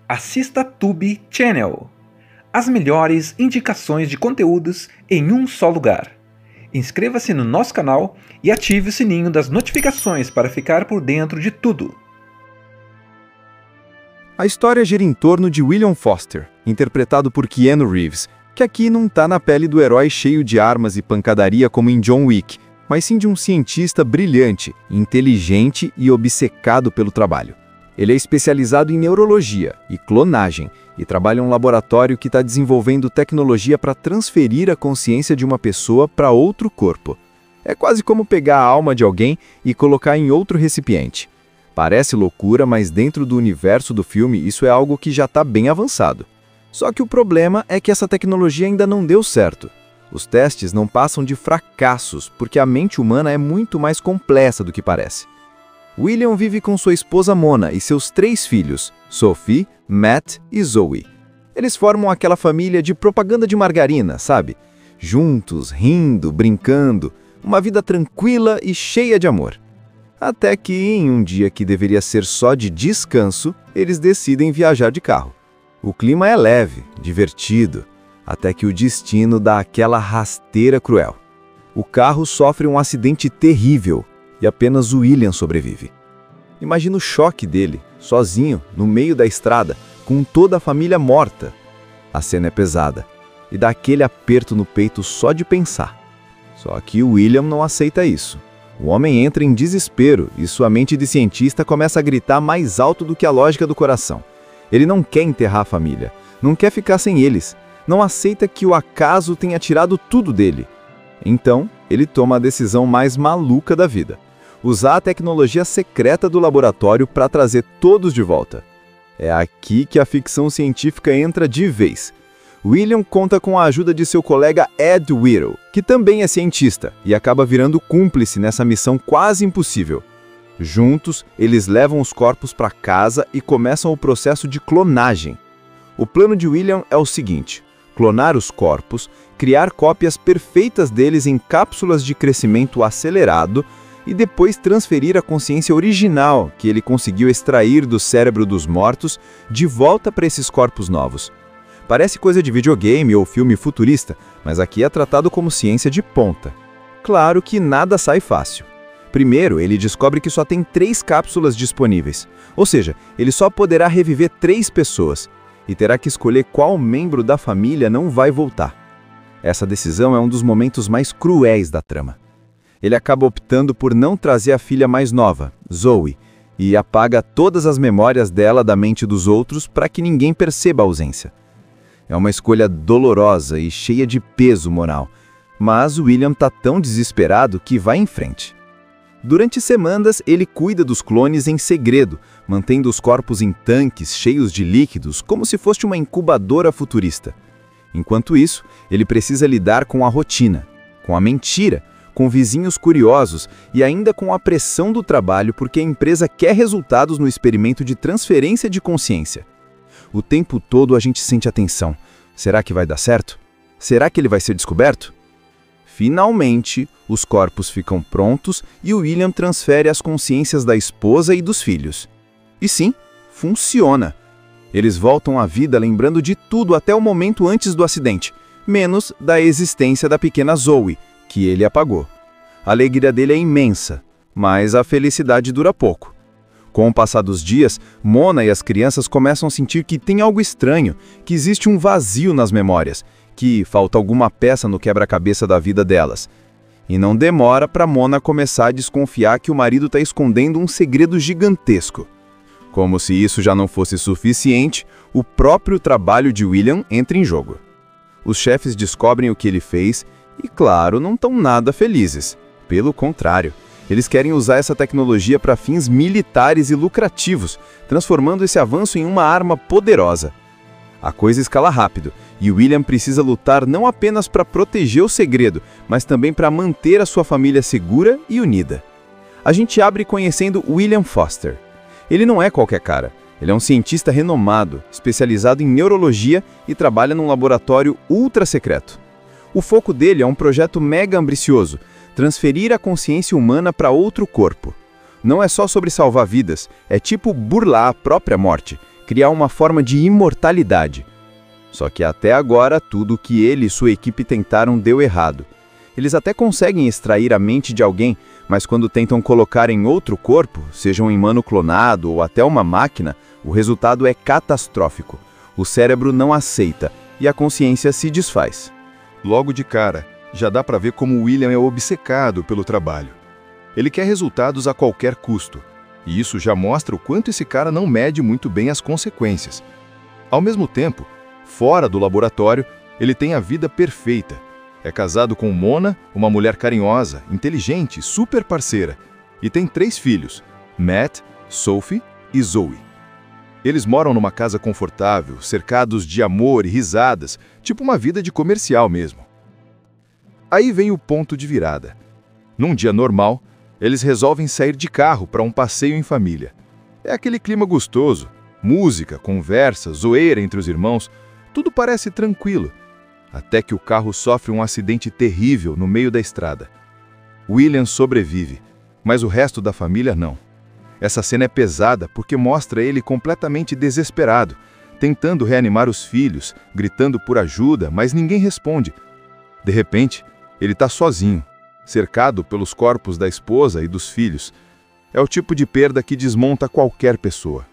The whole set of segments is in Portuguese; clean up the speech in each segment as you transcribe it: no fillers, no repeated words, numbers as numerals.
Assista Tube Channel. As melhores indicações de conteúdos em um só lugar. Inscreva-se no nosso canal e ative o sininho das notificações para ficar por dentro de tudo. A história gira em torno de William Foster, interpretado por Keanu Reeves, que aqui não tá na pele do herói cheio de armas e pancadaria como em John Wick, mas sim de um cientista brilhante, inteligente e obcecado pelo trabalho. Ele é especializado em neurologia e clonagem e trabalha em um laboratório que está desenvolvendo tecnologia para transferir a consciência de uma pessoa para outro corpo. É quase como pegar a alma de alguém e colocar em outro recipiente. Parece loucura, mas dentro do universo do filme isso é algo que já está bem avançado. Só que o problema é que essa tecnologia ainda não deu certo. Os testes não passam de fracassos, porque a mente humana é muito mais complexa do que parece. William vive com sua esposa Mona e seus 3 filhos, Sophie, Matt e Zoe. Eles formam aquela família de propaganda de margarina, sabe? Juntos, rindo, brincando, uma vida tranquila e cheia de amor. Até que, em um dia que deveria ser só de descanso, eles decidem viajar de carro. O clima é leve, divertido, até que o destino dá aquela rasteira cruel. O carro sofre um acidente terrível e apenas o William sobrevive. Imagina o choque dele, sozinho, no meio da estrada, com toda a família morta. A cena é pesada e dá aquele aperto no peito só de pensar. Só que o William não aceita isso. O homem entra em desespero e sua mente de cientista começa a gritar mais alto do que a lógica do coração. Ele não quer enterrar a família, não quer ficar sem eles, não aceita que o acaso tenha tirado tudo dele. Então, ele toma a decisão mais maluca da vida: usar a tecnologia secreta do laboratório para trazer todos de volta. É aqui que a ficção científica entra de vez. William conta com a ajuda de seu colega Ed Whittle, que também é cientista e acaba virando cúmplice nessa missão quase impossível. Juntos, eles levam os corpos para casa e começam o processo de clonagem. O plano de William é o seguinte: clonar os corpos, criar cópias perfeitas deles em cápsulas de crescimento acelerado e depois transferir a consciência original que ele conseguiu extrair do cérebro dos mortos de volta para esses corpos novos. Parece coisa de videogame ou filme futurista, mas aqui é tratado como ciência de ponta. Claro que nada sai fácil. Primeiro, ele descobre que só tem 3 cápsulas disponíveis, ou seja, ele só poderá reviver 3 pessoas e terá que escolher qual membro da família não vai voltar. Essa decisão é um dos momentos mais cruéis da trama. Ele acaba optando por não trazer a filha mais nova, Zoe, e apaga todas as memórias dela da mente dos outros para que ninguém perceba a ausência. É uma escolha dolorosa e cheia de peso moral, mas William está tão desesperado que vai em frente. Durante semanas, ele cuida dos clones em segredo, mantendo os corpos em tanques cheios de líquidos, como se fosse uma incubadora futurista. Enquanto isso, ele precisa lidar com a rotina, com a mentira, com vizinhos curiosos e ainda com a pressão do trabalho porque a empresa quer resultados no experimento de transferência de consciência. O tempo todo a gente sente a tensão. Será que vai dar certo? Será que ele vai ser descoberto? Finalmente, os corpos ficam prontos e o William transfere as consciências da esposa e dos filhos. E sim, funciona. Eles voltam à vida lembrando de tudo até o momento antes do acidente, menos da existência da pequena Zoe, que ele apagou. A alegria dele é imensa, mas a felicidade dura pouco. Com o passar dos dias, Mona e as crianças começam a sentir que tem algo estranho, que existe um vazio nas memórias, que falta alguma peça no quebra-cabeça da vida delas. E não demora para Mona começar a desconfiar que o marido está escondendo um segredo gigantesco. Como se isso já não fosse suficiente, o próprio trabalho de William entra em jogo. Os chefes descobrem o que ele fez e, claro, não estão nada felizes. Pelo contrário, eles querem usar essa tecnologia para fins militares e lucrativos, transformando esse avanço em uma arma poderosa. A coisa escala rápido, e William precisa lutar não apenas para proteger o segredo, mas também para manter a sua família segura e unida. A gente abre conhecendo William Foster. Ele não é qualquer cara. Ele é um cientista renomado, especializado em neurologia e trabalha num laboratório ultra secreto. O foco dele é um projeto mega ambicioso: transferir a consciência humana para outro corpo. Não é só sobre salvar vidas, é tipo burlar a própria morte, criar uma forma de imortalidade. Só que até agora, tudo o que ele e sua equipe tentaram deu errado. Eles até conseguem extrair a mente de alguém, mas quando tentam colocar em outro corpo, seja um humano clonado ou até uma máquina, o resultado é catastrófico. O cérebro não aceita e a consciência se desfaz. Logo de cara, já dá para ver como William é obcecado pelo trabalho. Ele quer resultados a qualquer custo, e isso já mostra o quanto esse cara não mede muito bem as consequências. Ao mesmo tempo, fora do laboratório, ele tem a vida perfeita. É casado com Mona, uma mulher carinhosa, inteligente, super parceira, e tem 3 filhos, Matt, Sophie e Zoe. Eles moram numa casa confortável, cercados de amor e risadas, tipo uma vida de comercial mesmo. Aí vem o ponto de virada. Num dia normal, eles resolvem sair de carro para um passeio em família. É aquele clima gostoso, música, conversa, zoeira entre os irmãos, tudo parece tranquilo, até que o carro sofre um acidente terrível no meio da estrada. William sobrevive, mas o resto da família não. Essa cena é pesada porque mostra ele completamente desesperado, tentando reanimar os filhos, gritando por ajuda, mas ninguém responde. De repente, ele está sozinho, cercado pelos corpos da esposa e dos filhos. É o tipo de perda que desmonta qualquer pessoa.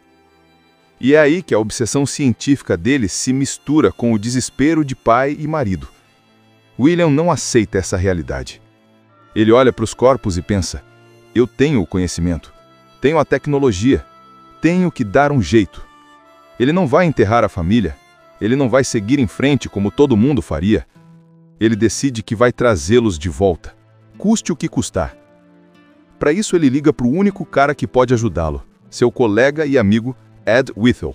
E é aí que a obsessão científica dele se mistura com o desespero de pai e marido. William não aceita essa realidade. Ele olha para os corpos e pensa: eu tenho o conhecimento, tenho a tecnologia, tenho que dar um jeito. Ele não vai enterrar a família, ele não vai seguir em frente como todo mundo faria. Ele decide que vai trazê-los de volta, custe o que custar. Para isso ele liga para o único cara que pode ajudá-lo, seu colega e amigo Ed Whittle.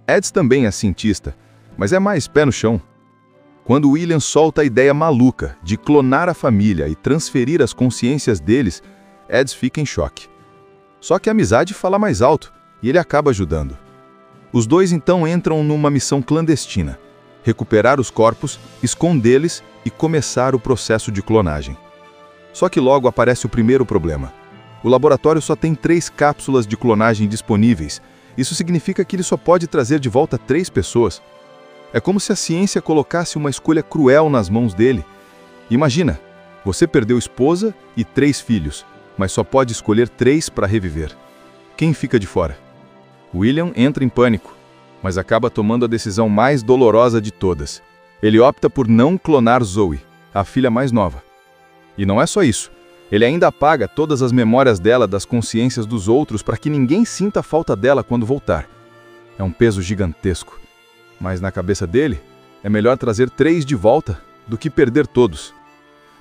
Ed também é cientista, mas é mais pé no chão. Quando William solta a ideia maluca de clonar a família e transferir as consciências deles, Ed fica em choque. Só que a amizade fala mais alto e ele acaba ajudando. Os dois então entram numa missão clandestina: recuperar os corpos, escondê-los e começar o processo de clonagem. Só que logo aparece o primeiro problema. O laboratório só tem 3 cápsulas de clonagem disponíveis. Isso significa que ele só pode trazer de volta 3 pessoas. É como se a ciência colocasse uma escolha cruel nas mãos dele. Imagina, você perdeu esposa e 3 filhos, mas só pode escolher 3 para reviver. Quem fica de fora? William entra em pânico, mas acaba tomando a decisão mais dolorosa de todas. Ele opta por não clonar Zoe, a filha mais nova. E não é só isso. Ele ainda apaga todas as memórias dela das consciências dos outros para que ninguém sinta a falta dela quando voltar. É um peso gigantesco. Mas na cabeça dele, é melhor trazer 3 de volta do que perder todos.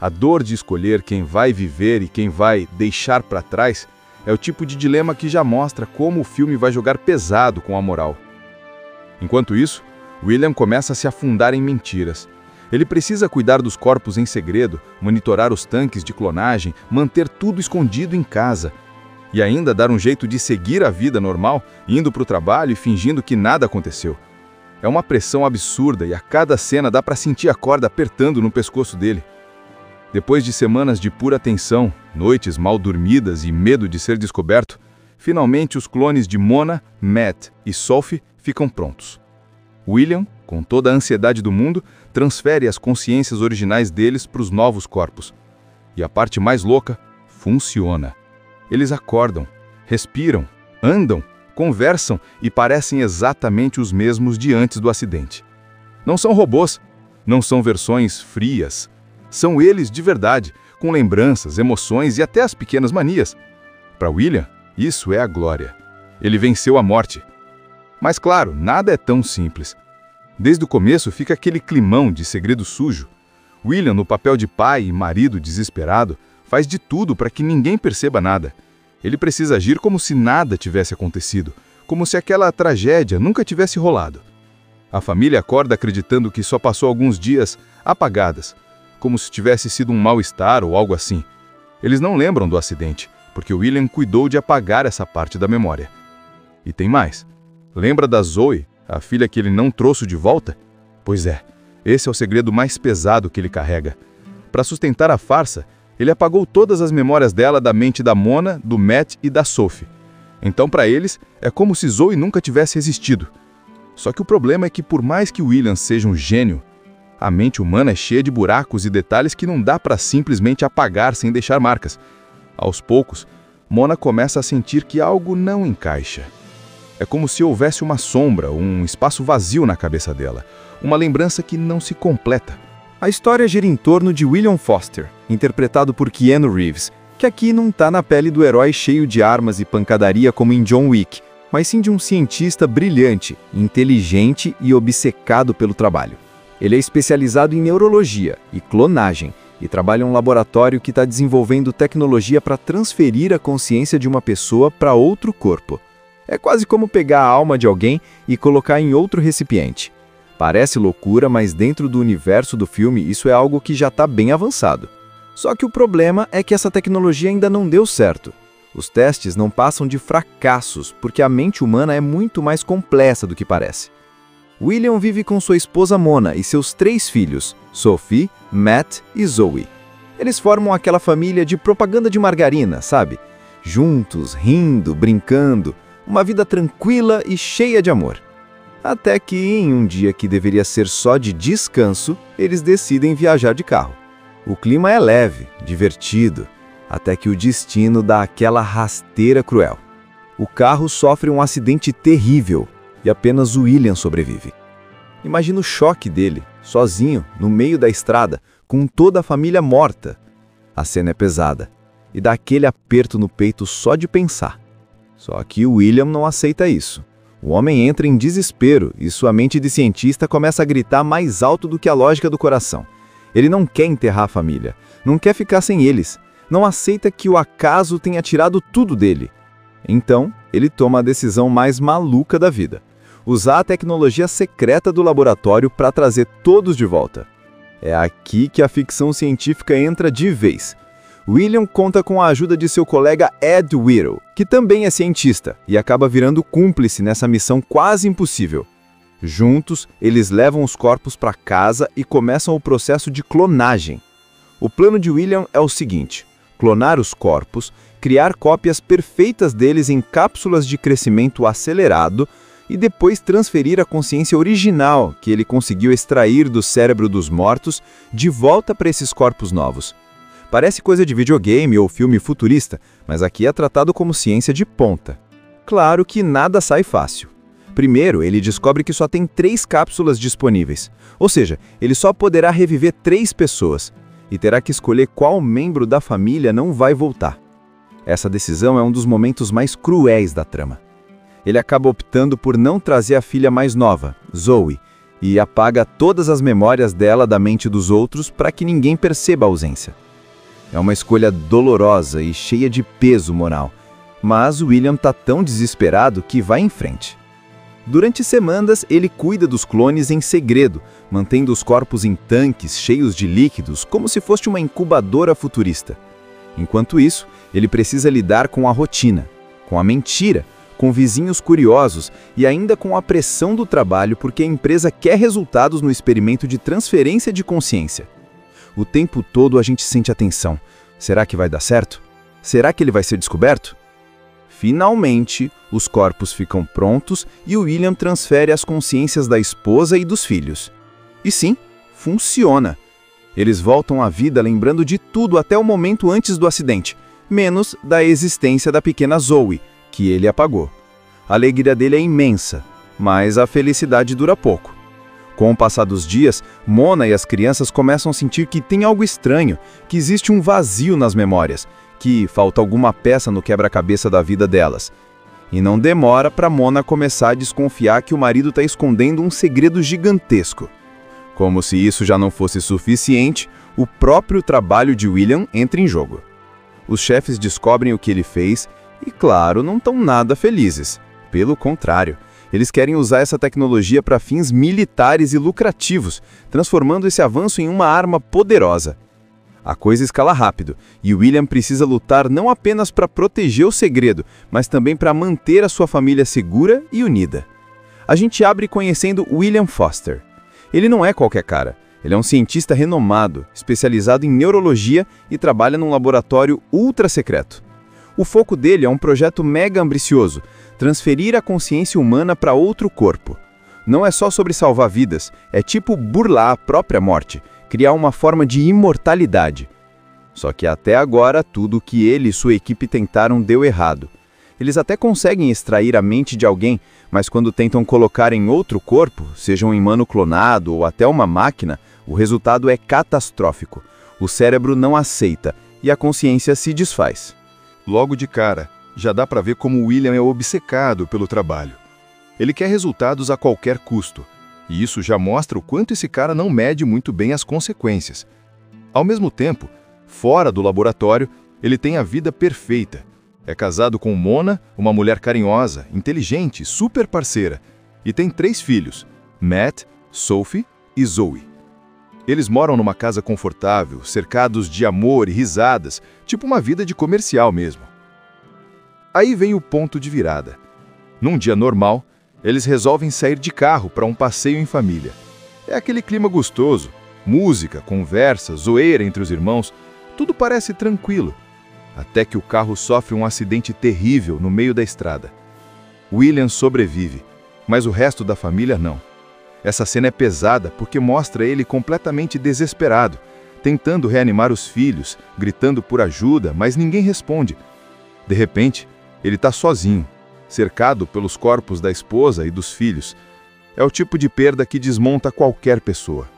A dor de escolher quem vai viver e quem vai deixar para trás é o tipo de dilema que já mostra como o filme vai jogar pesado com a moral. Enquanto isso, William começa a se afundar em mentiras. Ele precisa cuidar dos corpos em segredo, monitorar os tanques de clonagem, manter tudo escondido em casa. E ainda dar um jeito de seguir a vida normal, indo para o trabalho e fingindo que nada aconteceu. É uma pressão absurda e a cada cena dá para sentir a corda apertando no pescoço dele. Depois de semanas de pura tensão, noites mal dormidas e medo de ser descoberto, finalmente os clones de Mona, Matt e Sophie ficam prontos. William, com toda a ansiedade do mundo, transfere as consciências originais deles para os novos corpos. E a parte mais louca, funciona. Eles acordam, respiram, andam, conversam e parecem exatamente os mesmos de antes do acidente. Não são robôs, não são versões frias. São eles de verdade, com lembranças, emoções e até as pequenas manias. Para William, isso é a glória. Ele venceu a morte. Mas claro, nada é tão simples. Desde o começo fica aquele climão de segredo sujo. William, no papel de pai e marido desesperado, faz de tudo para que ninguém perceba nada. Ele precisa agir como se nada tivesse acontecido, como se aquela tragédia nunca tivesse rolado. A família acorda acreditando que só passou alguns dias apagadas, como se tivesse sido um mal-estar ou algo assim. Eles não lembram do acidente, porque William cuidou de apagar essa parte da memória. E tem mais. Lembra da Zoe, a filha que ele não trouxe de volta? Pois é, esse é o segredo mais pesado que ele carrega. Para sustentar a farsa, ele apagou todas as memórias dela da mente da Mona, do Matt e da Sophie. Então, para eles, é como se Zoe nunca tivesse existido. Só que o problema é que, por mais que William seja um gênio, a mente humana é cheia de buracos e detalhes que não dá para simplesmente apagar sem deixar marcas. Aos poucos, Mona começa a sentir que algo não encaixa. É como se houvesse uma sombra, um espaço vazio na cabeça dela, uma lembrança que não se completa. A história gira em torno de William Foster, interpretado por Keanu Reeves, que aqui não tá na pele do herói cheio de armas e pancadaria como em John Wick, mas sim de um cientista brilhante, inteligente e obcecado pelo trabalho. Ele é especializado em neurologia e clonagem e trabalha em um laboratório que está desenvolvendo tecnologia para transferir a consciência de uma pessoa para outro corpo. É quase como pegar a alma de alguém e colocar em outro recipiente. Parece loucura, mas dentro do universo do filme isso é algo que já está bem avançado. Só que o problema é que essa tecnologia ainda não deu certo. Os testes não passam de fracassos, porque a mente humana é muito mais complexa do que parece. William vive com sua esposa Mona e seus 3 filhos, Sophie, Matt e Zoe. Eles formam aquela família de propaganda de margarina, sabe? Juntos, rindo, brincando, uma vida tranquila e cheia de amor. Até que, em um dia que deveria ser só de descanso, eles decidem viajar de carro. O clima é leve, divertido, até que o destino dá aquela rasteira cruel. O carro sofre um acidente terrível e apenas William sobrevive. Imagina o choque dele, sozinho, no meio da estrada, com toda a família morta. A cena é pesada e dá aquele aperto no peito só de pensar. Só que William não aceita isso. O homem entra em desespero e sua mente de cientista começa a gritar mais alto do que a lógica do coração. Ele não quer enterrar a família, não quer ficar sem eles, não aceita que o acaso tenha tirado tudo dele. Então, ele toma a decisão mais maluca da vida: usar a tecnologia secreta do laboratório para trazer todos de volta. É aqui que a ficção científica entra de vez. William conta com a ajuda de seu colega Ed Whittle, que também é cientista e acaba virando cúmplice nessa missão quase impossível. Juntos, eles levam os corpos para casa e começam o processo de clonagem. O plano de William é o seguinte: clonar os corpos, criar cópias perfeitas deles em cápsulas de crescimento acelerado e depois transferir a consciência original que ele conseguiu extrair do cérebro dos mortos de volta para esses corpos novos. Parece coisa de videogame ou filme futurista, mas aqui é tratado como ciência de ponta. Claro que nada sai fácil. Primeiro, ele descobre que só tem 3 cápsulas disponíveis, ou seja, ele só poderá reviver 3 pessoas, e terá que escolher qual membro da família não vai voltar. Essa decisão é um dos momentos mais cruéis da trama. Ele acaba optando por não trazer a filha mais nova, Zoe, e apaga todas as memórias dela da mente dos outros para que ninguém perceba a ausência. É uma escolha dolorosa e cheia de peso moral, mas William está tão desesperado que vai em frente. Durante semanas, ele cuida dos clones em segredo, mantendo os corpos em tanques cheios de líquidos, como se fosse uma incubadora futurista. Enquanto isso, ele precisa lidar com a rotina, com a mentira, com vizinhos curiosos e ainda com a pressão do trabalho porque a empresa quer resultados no experimento de transferência de consciência. O tempo todo a gente sente a tensão. Será que vai dar certo? Será que ele vai ser descoberto? Finalmente, os corpos ficam prontos e William transfere as consciências da esposa e dos filhos. E sim, funciona. Eles voltam à vida lembrando de tudo até o momento antes do acidente, menos da existência da pequena Zoe, que ele apagou. A alegria dele é imensa, mas a felicidade dura pouco. Com o passar dos dias, Mona e as crianças começam a sentir que tem algo estranho, que existe um vazio nas memórias, que falta alguma peça no quebra-cabeça da vida delas. E não demora para Mona começar a desconfiar que o marido está escondendo um segredo gigantesco. Como se isso já não fosse suficiente, o próprio trabalho de William entra em jogo. Os chefes descobrem o que ele fez e, claro, não estão nada felizes. Pelo contrário, eles querem usar essa tecnologia para fins militares e lucrativos, transformando esse avanço em uma arma poderosa. A coisa escala rápido, e William precisa lutar não apenas para proteger o segredo, mas também para manter a sua família segura e unida. A gente abre conhecendo William Foster. Ele não é qualquer cara. Ele é um cientista renomado, especializado em neurologia e trabalha num laboratório ultra secreto. O foco dele é um projeto mega ambicioso, transferir a consciência humana para outro corpo. Não é só sobre salvar vidas, é tipo burlar a própria morte, criar uma forma de imortalidade. Só que até agora, tudo o que ele e sua equipe tentaram deu errado. Eles até conseguem extrair a mente de alguém, mas quando tentam colocar em outro corpo, seja um humano clonado ou até uma máquina, o resultado é catastrófico. O cérebro não aceita e a consciência se desfaz. Logo de cara, já dá para ver como William é obcecado pelo trabalho. Ele quer resultados a qualquer custo, e isso já mostra o quanto esse cara não mede muito bem as consequências. Ao mesmo tempo, fora do laboratório, ele tem a vida perfeita. É casado com Mona, uma mulher carinhosa, inteligente, super parceira, e tem 3 filhos, Matt, Sophie e Zoe. Eles moram numa casa confortável, cercados de amor e risadas, tipo uma vida de comercial mesmo. Aí vem o ponto de virada. Num dia normal, eles resolvem sair de carro para um passeio em família. É aquele clima gostoso, música, conversa, zoeira entre os irmãos, tudo parece tranquilo, até que o carro sofre um acidente terrível no meio da estrada. William sobrevive, mas o resto da família não. Essa cena é pesada porque mostra ele completamente desesperado, tentando reanimar os filhos, gritando por ajuda, mas ninguém responde. De repente, ele está sozinho, cercado pelos corpos da esposa e dos filhos. É o tipo de perda que desmonta qualquer pessoa.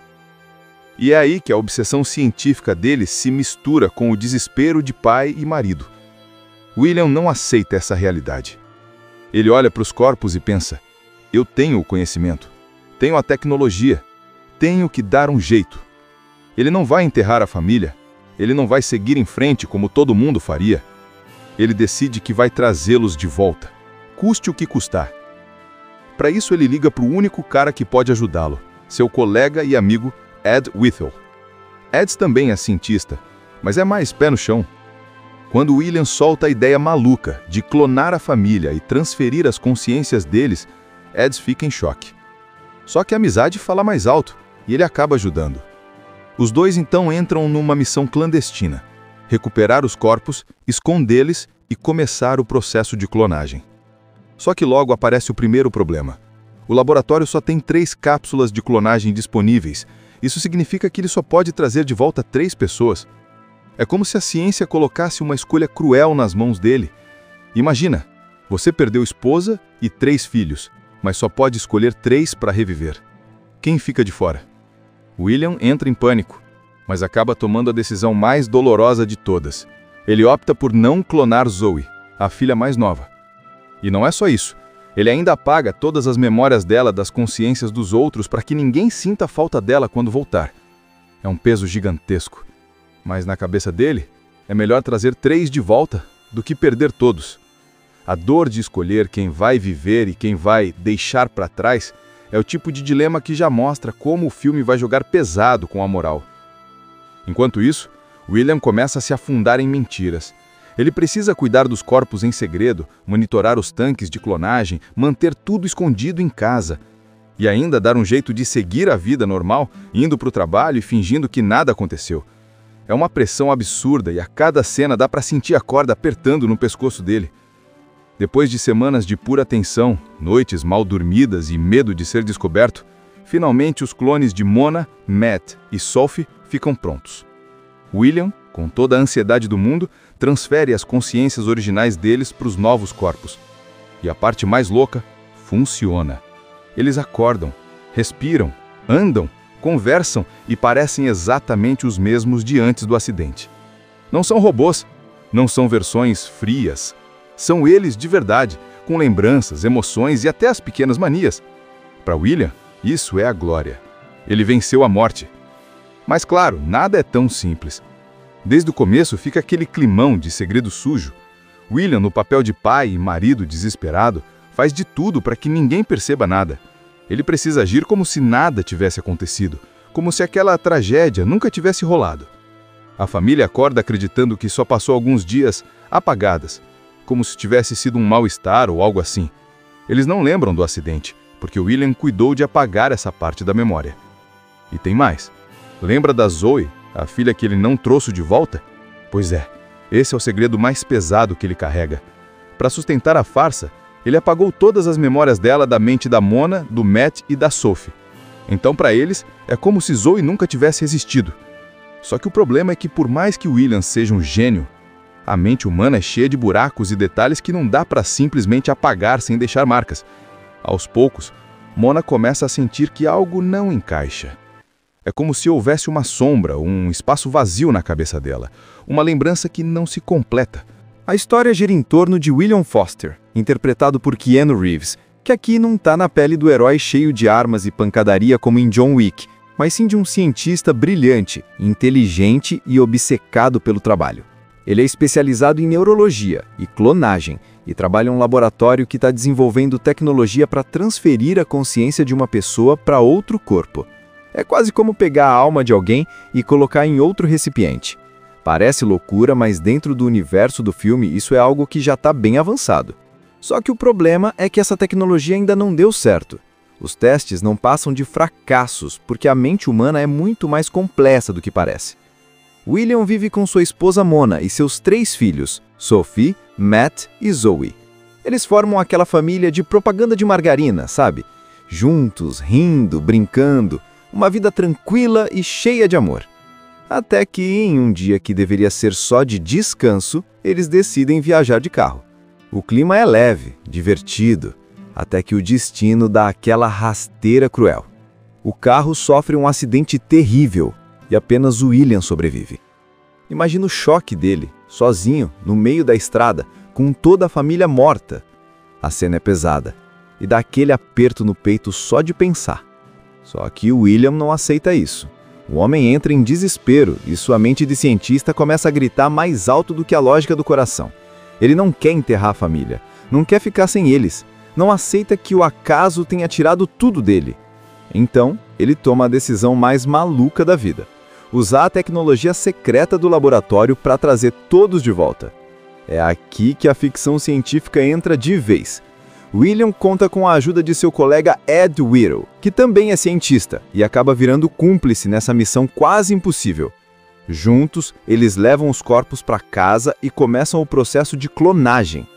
E é aí que a obsessão científica dele se mistura com o desespero de pai e marido. William não aceita essa realidade. Ele olha para os corpos e pensa: eu tenho o conhecimento, tenho a tecnologia, tenho que dar um jeito. Ele não vai enterrar a família, ele não vai seguir em frente como todo mundo faria. Ele decide que vai trazê-los de volta, custe o que custar. Para isso ele liga para o único cara que pode ajudá-lo, seu colega e amigo Ed Whittle. Ed também é cientista, mas é mais pé no chão. Quando William solta a ideia maluca de clonar a família e transferir as consciências deles, Ed fica em choque. Só que a amizade fala mais alto e ele acaba ajudando. Os dois então entram numa missão clandestina: recuperar os corpos, escondê-los e começar o processo de clonagem. Só que logo aparece o primeiro problema. O laboratório só tem 3 cápsulas de clonagem disponíveis. Isso significa que ele só pode trazer de volta 3 pessoas. É como se a ciência colocasse uma escolha cruel nas mãos dele. Imagina, você perdeu esposa e 3 filhos, mas só pode escolher 3 para reviver. Quem fica de fora? William entra em pânico, mas acaba tomando a decisão mais dolorosa de todas. Ele opta por não clonar Zoe, a filha mais nova. E não é só isso. Ele ainda apaga todas as memórias dela das consciências dos outros para que ninguém sinta a falta dela quando voltar. É um peso gigantesco. Mas na cabeça dele, é melhor trazer 3 de volta do que perder todos. A dor de escolher quem vai viver e quem vai deixar para trás é o tipo de dilema que já mostra como o filme vai jogar pesado com a moral. Enquanto isso, William começa a se afundar em mentiras. Ele precisa cuidar dos corpos em segredo, monitorar os tanques de clonagem, manter tudo escondido em casa. E ainda dar um jeito de seguir a vida normal, indo para o trabalho e fingindo que nada aconteceu. É uma pressão absurda e a cada cena dá para sentir a corda apertando no pescoço dele. Depois de semanas de pura tensão, noites mal dormidas e medo de ser descoberto, finalmente os clones de Mona, Matt e Sophie ficam prontos. William, com toda a ansiedade do mundo, transfere as consciências originais deles para os novos corpos. E a parte mais louca, funciona. Eles acordam, respiram, andam, conversam e parecem exatamente os mesmos de antes do acidente. Não são robôs, não são versões frias. São eles de verdade, com lembranças, emoções e até as pequenas manias. Para William, isso é a glória. Ele venceu a morte. Mas claro, nada é tão simples. Desde o começo fica aquele climão de segredo sujo. William, no papel de pai e marido desesperado, faz de tudo para que ninguém perceba nada. Ele precisa agir como se nada tivesse acontecido, como se aquela tragédia nunca tivesse rolado. A família acorda acreditando que só passou alguns dias apagadas, como se tivesse sido um mal-estar ou algo assim. Eles não lembram do acidente, porque William cuidou de apagar essa parte da memória. E tem mais. Lembra da Zoe, a filha que ele não trouxe de volta? Pois é, Esse é o segredo mais pesado que ele carrega. Para sustentar a farsa, ele apagou todas as memórias dela da mente da Mona, do Matt e da Sophie. Então, para eles, é como se Zoe nunca tivesse existido. Só que o problema é que, por mais que William seja um gênio, a mente humana é cheia de buracos e detalhes que não dá para simplesmente apagar sem deixar marcas. Aos poucos, Mona começa a sentir que algo não encaixa. É como se houvesse uma sombra, um espaço vazio na cabeça dela, uma lembrança que não se completa. A história gira em torno de William Foster, interpretado por Keanu Reeves, que aqui não tá na pele do herói cheio de armas e pancadaria como em John Wick, mas sim de um cientista brilhante, inteligente e obcecado pelo trabalho. Ele é especializado em neurologia e clonagem e trabalha em um laboratório que está desenvolvendo tecnologia para transferir a consciência de uma pessoa para outro corpo. É quase como pegar a alma de alguém e colocar em outro recipiente. Parece loucura, mas dentro do universo do filme isso é algo que já está bem avançado. Só que o problema é que essa tecnologia ainda não deu certo. Os testes não passam de fracassos, porque a mente humana é muito mais complexa do que parece. William vive com sua esposa Mona e seus 3 filhos, Sophie, Matt e Zoe. Eles formam aquela família de propaganda de margarina, sabe? Juntos, rindo, brincando, uma vida tranquila e cheia de amor. Até que, em um dia que deveria ser só de descanso, eles decidem viajar de carro. O clima é leve, divertido, até que o destino dá aquela rasteira cruel. O carro sofre um acidente terrível e apenas William sobrevive. Imagina o choque dele, sozinho, no meio da estrada, com toda a família morta. A cena é pesada e dá aquele aperto no peito só de pensar. Só que o William não aceita isso. O homem entra em desespero e sua mente de cientista começa a gritar mais alto do que a lógica do coração. Ele não quer enterrar a família, não quer ficar sem eles, não aceita que o acaso tenha tirado tudo dele. Então, ele toma a decisão mais maluca da vida: usar a tecnologia secreta do laboratório para trazer todos de volta. É aqui que a ficção científica entra de vez. William conta com a ajuda de seu colega Ed Whittle, que também é cientista, e acaba virando cúmplice nessa missão quase impossível. Juntos, eles levam os corpos para casa e começam o processo de clonagem.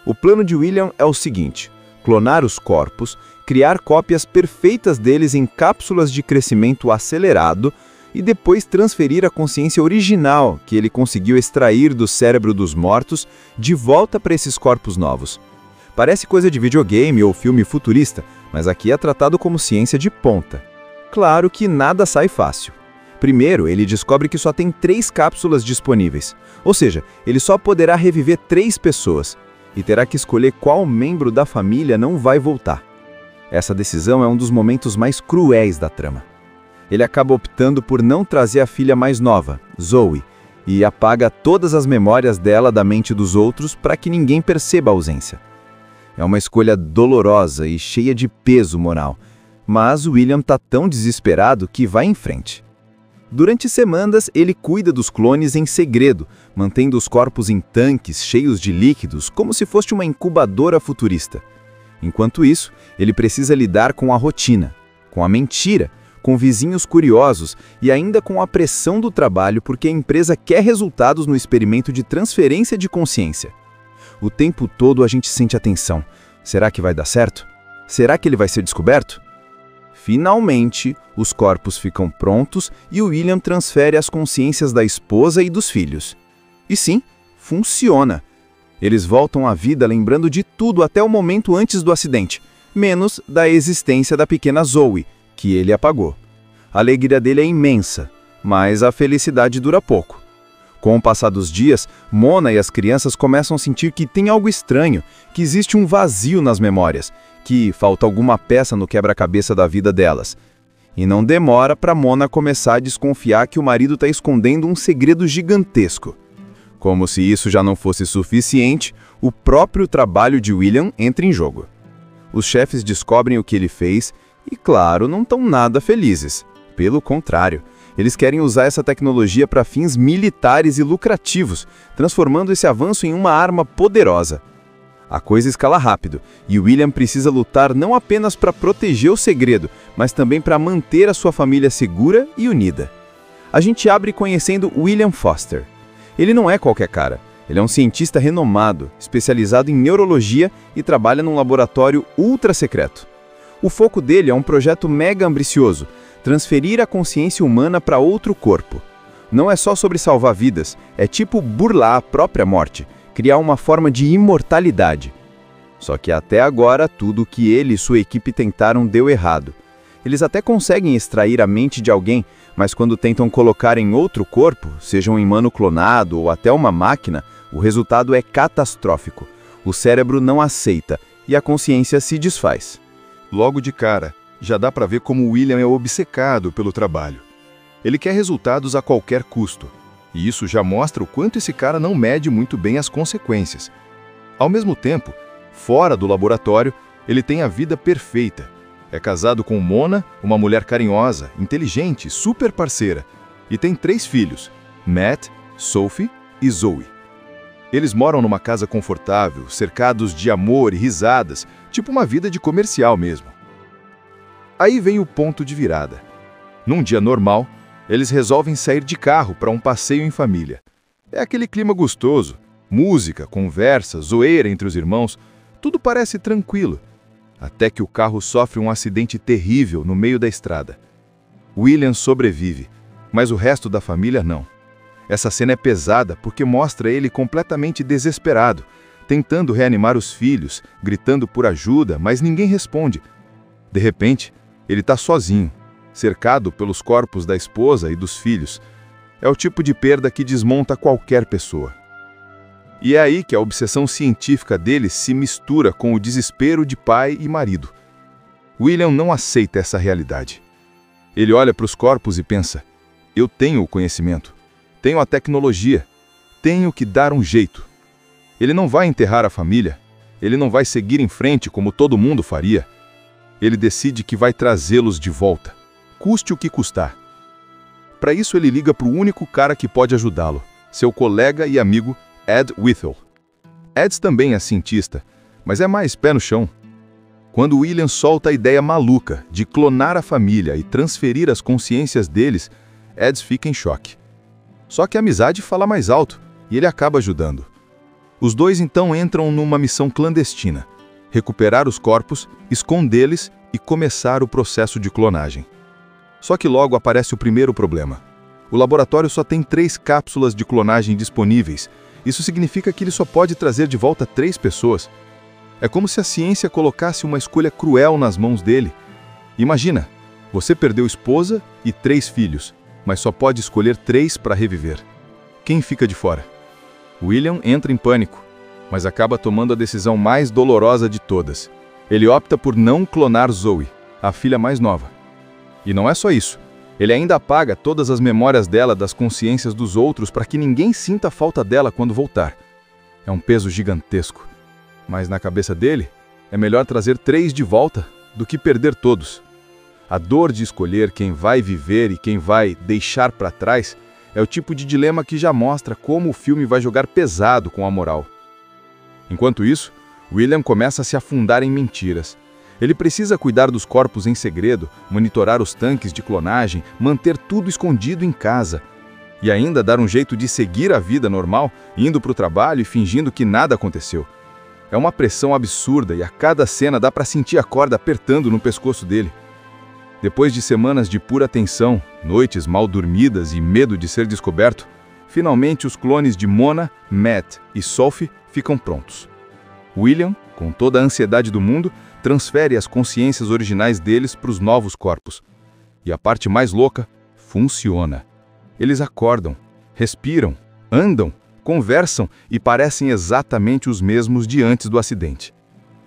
O plano de William é o seguinte: clonar os corpos, criar cópias perfeitas deles em cápsulas de crescimento acelerado e depois transferir a consciência original que ele conseguiu extrair do cérebro dos mortos de volta para esses corpos novos. Parece coisa de videogame ou filme futurista, mas aqui é tratado como ciência de ponta. Claro que nada sai fácil. Primeiro, ele descobre que só tem 3 cápsulas disponíveis, ou seja, ele só poderá reviver 3 pessoas, e terá que escolher qual membro da família não vai voltar. Essa decisão é um dos momentos mais cruéis da trama. Ele acaba optando por não trazer a filha mais nova, Zoe, e apaga todas as memórias dela da mente dos outros para que ninguém perceba a ausência. É uma escolha dolorosa e cheia de peso moral, mas William está tão desesperado que vai em frente. Durante semanas, ele cuida dos clones em segredo, mantendo os corpos em tanques cheios de líquidos, como se fosse uma incubadora futurista. Enquanto isso, ele precisa lidar com a rotina, com a mentira, com vizinhos curiosos e ainda com a pressão do trabalho porque a empresa quer resultados no experimento de transferência de consciência. O tempo todo a gente sente a tensão. Será que vai dar certo? Será que ele vai ser descoberto? Finalmente, os corpos ficam prontos e William transfere as consciências da esposa e dos filhos. E sim, funciona. Eles voltam à vida lembrando de tudo até o momento antes do acidente, menos da existência da pequena Zoe, que ele apagou. A alegria dele é imensa, mas a felicidade dura pouco. Com o passar dos dias, Mona e as crianças começam a sentir que tem algo estranho, que existe um vazio nas memórias, que falta alguma peça no quebra-cabeça da vida delas. E não demora para Mona começar a desconfiar que o marido está escondendo um segredo gigantesco. Como se isso já não fosse suficiente, o próprio trabalho de William entra em jogo. Os chefes descobrem o que ele fez e, claro, não estão nada felizes. Pelo contrário, eles querem usar essa tecnologia para fins militares e lucrativos, transformando esse avanço em uma arma poderosa. A coisa escala rápido, e William precisa lutar não apenas para proteger o segredo, mas também para manter a sua família segura e unida. A gente abre conhecendo William Foster. Ele não é qualquer cara. Ele é um cientista renomado, especializado em neurologia e trabalha num laboratório ultra secreto. O foco dele é um projeto mega ambicioso, transferir a consciência humana para outro corpo. Não é só sobre salvar vidas, é tipo burlar a própria morte, criar uma forma de imortalidade. Só que até agora tudo o que ele e sua equipe tentaram deu errado. Eles até conseguem extrair a mente de alguém, mas quando tentam colocar em outro corpo, seja um humano clonado ou até uma máquina, o resultado é catastrófico. O cérebro não aceita e a consciência se desfaz. Logo de cara, já dá para ver como o William é obcecado pelo trabalho. Ele quer resultados a qualquer custo, e isso já mostra o quanto esse cara não mede muito bem as consequências. Ao mesmo tempo, fora do laboratório, ele tem a vida perfeita. É casado com Mona, uma mulher carinhosa, inteligente, super parceira, e tem 3 filhos, Matt, Sophie e Zoe. Eles moram numa casa confortável, cercados de amor e risadas, tipo uma vida de comercial mesmo. Aí vem o ponto de virada. Num dia normal, eles resolvem sair de carro para um passeio em família. É aquele clima gostoso, música, conversa, zoeira entre os irmãos, tudo parece tranquilo. Até que o carro sofre um acidente terrível no meio da estrada. William sobrevive, mas o resto da família não. Essa cena é pesada porque mostra ele completamente desesperado, tentando reanimar os filhos, gritando por ajuda, mas ninguém responde. De repente, ele está sozinho, cercado pelos corpos da esposa e dos filhos. É o tipo de perda que desmonta qualquer pessoa. E é aí que a obsessão científica dele se mistura com o desespero de pai e marido. William não aceita essa realidade. Ele olha para os corpos e pensa: eu tenho o conhecimento, tenho a tecnologia, tenho que dar um jeito. Ele não vai enterrar a família, ele não vai seguir em frente como todo mundo faria. Ele decide que vai trazê-los de volta, custe o que custar. Para isso ele liga para o único cara que pode ajudá-lo, seu colega e amigo Ed Whittle. Ed também é cientista, mas é mais pé no chão. Quando William solta a ideia maluca de clonar a família e transferir as consciências deles, Ed fica em choque. Só que a amizade fala mais alto e ele acaba ajudando. Os dois então entram numa missão clandestina: recuperar os corpos, escondê-los e começar o processo de clonagem. Só que logo aparece o primeiro problema. O laboratório só tem 3 cápsulas de clonagem disponíveis. Isso significa que ele só pode trazer de volta 3 pessoas. É como se a ciência colocasse uma escolha cruel nas mãos dele. Imagina, você perdeu esposa e 3 filhos, mas só pode escolher 3 para reviver. Quem fica de fora? William entra em pânico, mas acaba tomando a decisão mais dolorosa de todas. Ele opta por não clonar Zoe, a filha mais nova. E não é só isso. Ele ainda apaga todas as memórias dela das consciências dos outros para que ninguém sinta a falta dela quando voltar. É um peso gigantesco. Mas na cabeça dele, é melhor trazer 3 de volta do que perder todos. A dor de escolher quem vai viver e quem vai deixar para trás é o tipo de dilema que já mostra como o filme vai jogar pesado com a moral. Enquanto isso, William começa a se afundar em mentiras. Ele precisa cuidar dos corpos em segredo, monitorar os tanques de clonagem, manter tudo escondido em casa. E ainda dar um jeito de seguir a vida normal, indo para o trabalho e fingindo que nada aconteceu. É uma pressão absurda e a cada cena dá para sentir a corda apertando no pescoço dele. Depois de semanas de pura tensão, noites mal dormidas e medo de ser descoberto, finalmente os clones de Mona, Matt e Sophie ficam prontos. William, com toda a ansiedade do mundo, transfere as consciências originais deles para os novos corpos. E a parte mais louca, funciona. Eles acordam, respiram, andam, conversam e parecem exatamente os mesmos de antes do acidente.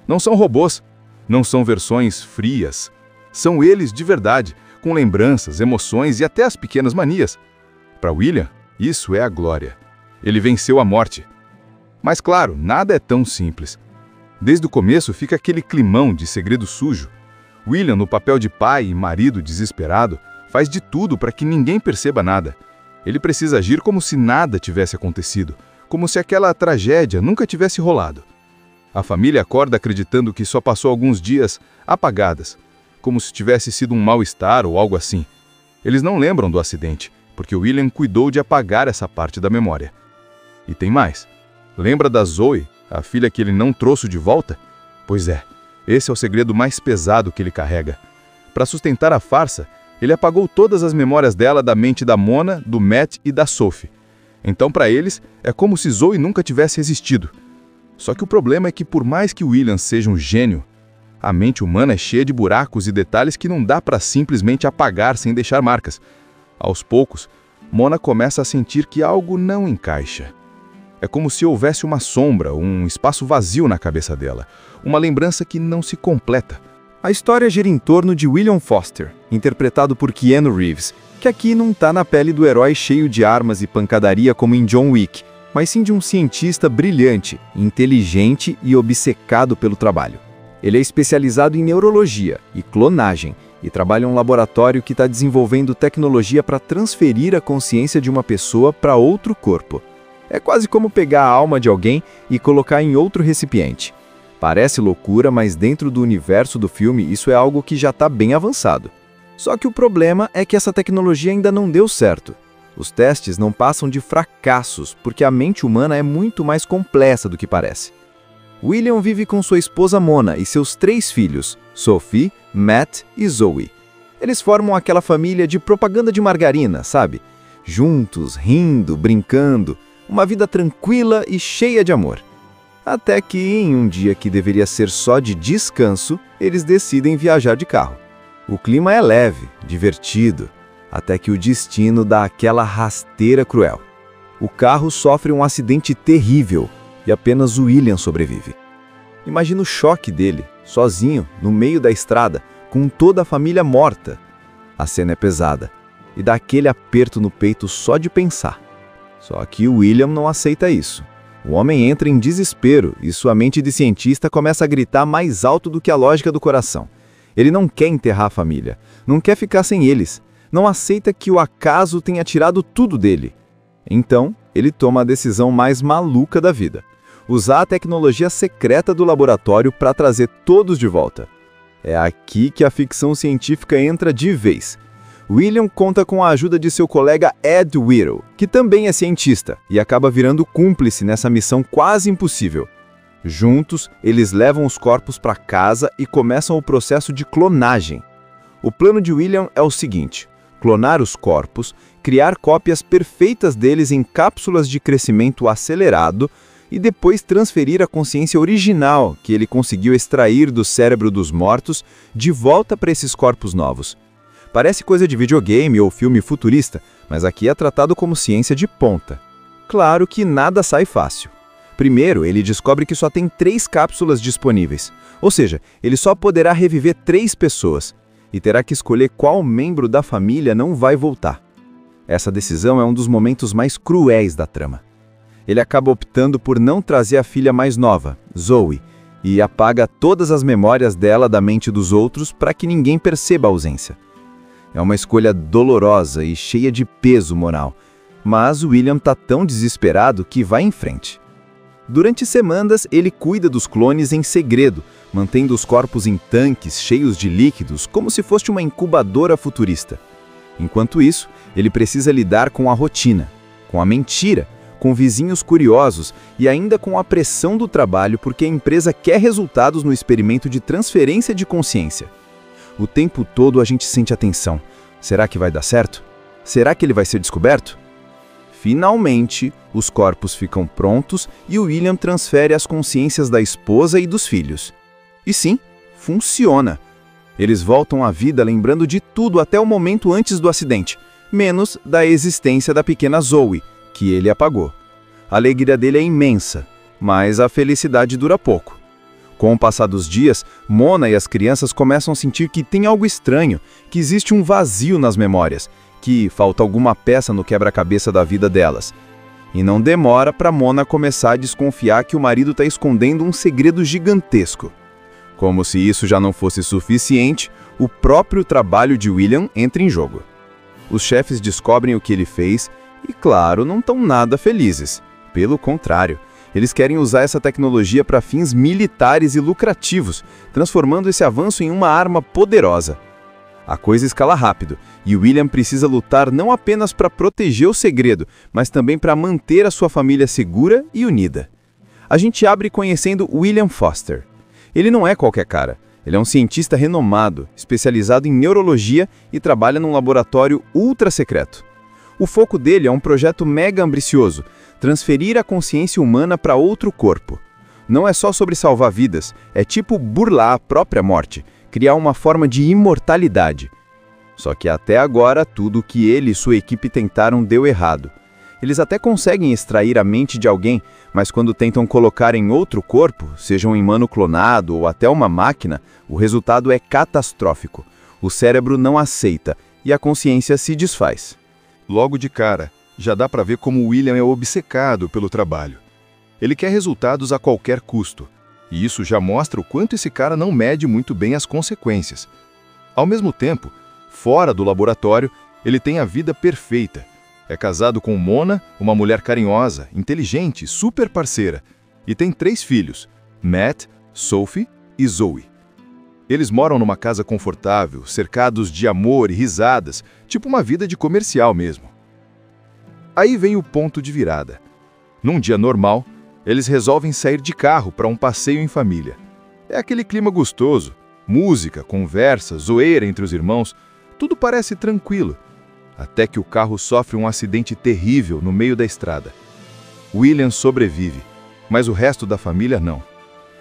Não são robôs, não são versões frias. São eles de verdade, com lembranças, emoções e até as pequenas manias. Para William, isso é a glória. Ele venceu a morte. Mas claro, nada é tão simples. Desde o começo fica aquele climão de segredo sujo. William, no papel de pai e marido desesperado, faz de tudo para que ninguém perceba nada. Ele precisa agir como se nada tivesse acontecido, como se aquela tragédia nunca tivesse rolado. A família acorda acreditando que só passou alguns dias apagadas, como se tivesse sido um mal-estar ou algo assim. Eles não lembram do acidente, porque William cuidou de apagar essa parte da memória. E tem mais. Lembra da Zoe, a filha que ele não trouxe de volta? Pois é, esse é o segredo mais pesado que ele carrega. Para sustentar a farsa, ele apagou todas as memórias dela da mente da Mona, do Matt e da Sophie. Então, para eles, é como se Zoe nunca tivesse existido. Só que o problema é que, por mais que William seja um gênio, a mente humana é cheia de buracos e detalhes que não dá para simplesmente apagar sem deixar marcas. Aos poucos, Mona começa a sentir que algo não encaixa. É como se houvesse uma sombra, um espaço vazio na cabeça dela, uma lembrança que não se completa. A história gira em torno de William Foster, interpretado por Keanu Reeves, que aqui não tá na pele do herói cheio de armas e pancadaria como em John Wick, mas sim de um cientista brilhante, inteligente e obcecado pelo trabalho. Ele é especializado em neurologia e clonagem e trabalha em um laboratório que está desenvolvendo tecnologia para transferir a consciência de uma pessoa para outro corpo. É quase como pegar a alma de alguém e colocar em outro recipiente. Parece loucura, mas dentro do universo do filme isso é algo que já está bem avançado. Só que o problema é que essa tecnologia ainda não deu certo. Os testes não passam de fracassos, porque a mente humana é muito mais complexa do que parece. William vive com sua esposa Mona e seus 3 filhos, Sophie, Matt e Zoe. Eles formam aquela família de propaganda de margarina, sabe? Juntos, rindo, brincando, uma vida tranquila e cheia de amor. Até que, em um dia que deveria ser só de descanso, eles decidem viajar de carro. O clima é leve, divertido, até que o destino dá aquela rasteira cruel. O carro sofre um acidente terrível e apenas o William sobrevive. Imagina o choque dele, sozinho, no meio da estrada, com toda a família morta. A cena é pesada e dá aquele aperto no peito só de pensar. Só que o William não aceita isso. O homem entra em desespero e sua mente de cientista começa a gritar mais alto do que a lógica do coração. Ele não quer enterrar a família, não quer ficar sem eles, não aceita que o acaso tenha tirado tudo dele. Então, ele toma a decisão mais maluca da vida: usar a tecnologia secreta do laboratório para trazer todos de volta. É aqui que a ficção científica entra de vez. William conta com a ajuda de seu colega Ed Whittle, que também é cientista, e acaba virando cúmplice nessa missão quase impossível. Juntos, eles levam os corpos para casa e começam o processo de clonagem. O plano de William é o seguinte: clonar os corpos, criar cópias perfeitas deles em cápsulas de crescimento acelerado e depois transferir a consciência original que ele conseguiu extrair do cérebro dos mortos de volta para esses corpos novos. Parece coisa de videogame ou filme futurista, mas aqui é tratado como ciência de ponta. Claro que nada sai fácil. Primeiro, ele descobre que só tem 3 cápsulas disponíveis, ou seja, ele só poderá reviver 3 pessoas, e terá que escolher qual membro da família não vai voltar. Essa decisão é um dos momentos mais cruéis da trama. Ele acaba optando por não trazer a filha mais nova, Zoe, e apaga todas as memórias dela da mente dos outros para que ninguém perceba a ausência. É uma escolha dolorosa e cheia de peso moral, mas William está tão desesperado que vai em frente. Durante semanas, ele cuida dos clones em segredo, mantendo os corpos em tanques cheios de líquidos, como se fosse uma incubadora futurista. Enquanto isso, ele precisa lidar com a rotina, com a mentira, com vizinhos curiosos e ainda com a pressão do trabalho porque a empresa quer resultados no experimento de transferência de consciência. O tempo todo a gente sente a tensão. Será que vai dar certo? Será que ele vai ser descoberto? Finalmente, os corpos ficam prontos e o William transfere as consciências da esposa e dos filhos. E sim, funciona. Eles voltam à vida lembrando de tudo até o momento antes do acidente, menos da existência da pequena Zoe, que ele apagou. A alegria dele é imensa, mas a felicidade dura pouco. Com o passar dos dias, Mona e as crianças começam a sentir que tem algo estranho, que existe um vazio nas memórias, que falta alguma peça no quebra-cabeça da vida delas. E não demora para Mona começar a desconfiar que o marido está escondendo um segredo gigantesco. Como se isso já não fosse suficiente, o próprio trabalho de William entra em jogo. Os chefes descobrem o que ele fez e, claro, não estão nada felizes. Pelo contrário, eles querem usar essa tecnologia para fins militares e lucrativos, transformando esse avanço em uma arma poderosa. A coisa escala rápido, E William precisa lutar não apenas para proteger o segredo, mas também para manter a sua família segura e unida. A gente abre conhecendo William Foster. Ele não é qualquer cara. Ele é um cientista renomado, especializado em neurologia e trabalha num laboratório ultra secreto. O foco dele é um projeto mega ambicioso, transferir a consciência humana para outro corpo. Não é só sobre salvar vidas, é tipo burlar a própria morte, criar uma forma de imortalidade. Só que até agora, tudo o que ele e sua equipe tentaram deu errado. Eles até conseguem extrair a mente de alguém, mas quando tentam colocar em outro corpo, seja um humano clonado ou até uma máquina, o resultado é catastrófico. O cérebro não aceita e a consciência se desfaz. Logo de cara, já dá para ver como William é obcecado pelo trabalho. Ele quer resultados a qualquer custo, e isso já mostra o quanto esse cara não mede muito bem as consequências. Ao mesmo tempo, fora do laboratório, ele tem a vida perfeita. É casado com Mona, uma mulher carinhosa, inteligente, super parceira, e tem 3 filhos, Matt, Sophie e Zoe. Eles moram numa casa confortável, cercados de amor e risadas, tipo uma vida de comercial mesmo. Aí vem o ponto de virada. Num dia normal, eles resolvem sair de carro para um passeio em família. É aquele clima gostoso, música, conversa, zoeira entre os irmãos, tudo parece tranquilo. Até que o carro sofre um acidente terrível no meio da estrada. William sobrevive, mas o resto da família não.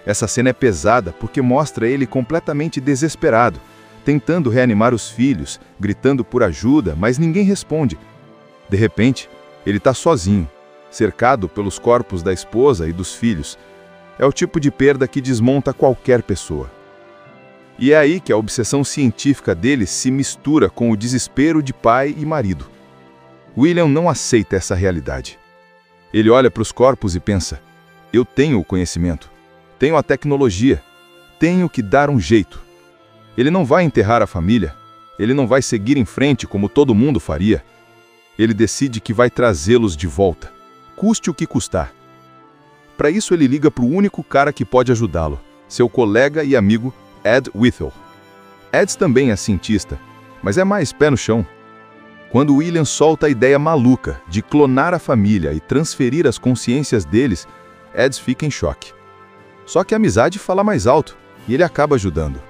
Essa cena é pesada porque mostra ele completamente desesperado, tentando reanimar os filhos, gritando por ajuda, mas ninguém responde. De repente, ele está sozinho, cercado pelos corpos da esposa e dos filhos. É o tipo de perda que desmonta qualquer pessoa. E é aí que a obsessão científica dele se mistura com o desespero de pai e marido. William não aceita essa realidade. Ele olha para os corpos e pensa: eu tenho o conhecimento, tenho a tecnologia, tenho que dar um jeito. Ele não vai enterrar a família, ele não vai seguir em frente como todo mundo faria. Ele decide que vai trazê-los de volta, custe o que custar. Para isso ele liga para o único cara que pode ajudá-lo, seu colega e amigo Ed Whittle. Ed também é cientista, mas é mais pé no chão. Quando William solta a ideia maluca de clonar a família e transferir as consciências deles, Ed fica em choque. Só que a amizade fala mais alto e ele acaba ajudando.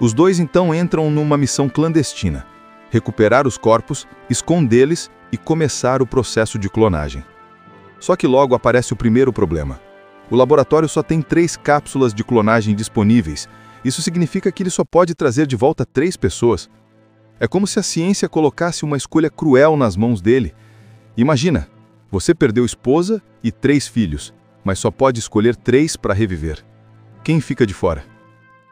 Os dois então entram numa missão clandestina: recuperar os corpos, escondê-los e começar o processo de clonagem. Só que logo aparece o primeiro problema. O laboratório só tem 3 cápsulas de clonagem disponíveis. Isso significa que ele só pode trazer de volta 3 pessoas. É como se a ciência colocasse uma escolha cruel nas mãos dele. Imagina, você perdeu esposa e 3 filhos, mas só pode escolher 3 para reviver. Quem fica de fora?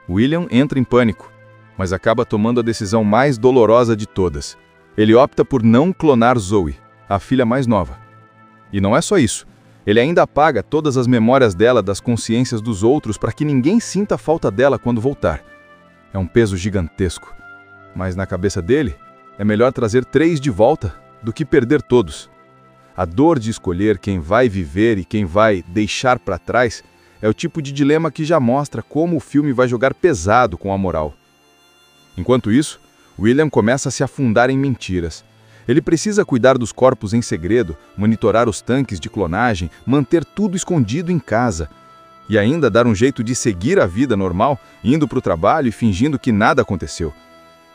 William entra em pânico, mas acaba tomando a decisão mais dolorosa de todas. Ele opta por não clonar Zoe, a filha mais nova. E não é só isso. Ele ainda apaga todas as memórias dela das consciências dos outros para que ninguém sinta a falta dela quando voltar. É um peso gigantesco. Mas na cabeça dele, é melhor trazer 3 de volta do que perder todos. A dor de escolher quem vai viver e quem vai deixar para trás é o tipo de dilema que já mostra como o filme vai jogar pesado com a moral. Enquanto isso, William começa a se afundar em mentiras. Ele precisa cuidar dos corpos em segredo, monitorar os tanques de clonagem, manter tudo escondido em casa. E ainda dar um jeito de seguir a vida normal, indo para o trabalho e fingindo que nada aconteceu.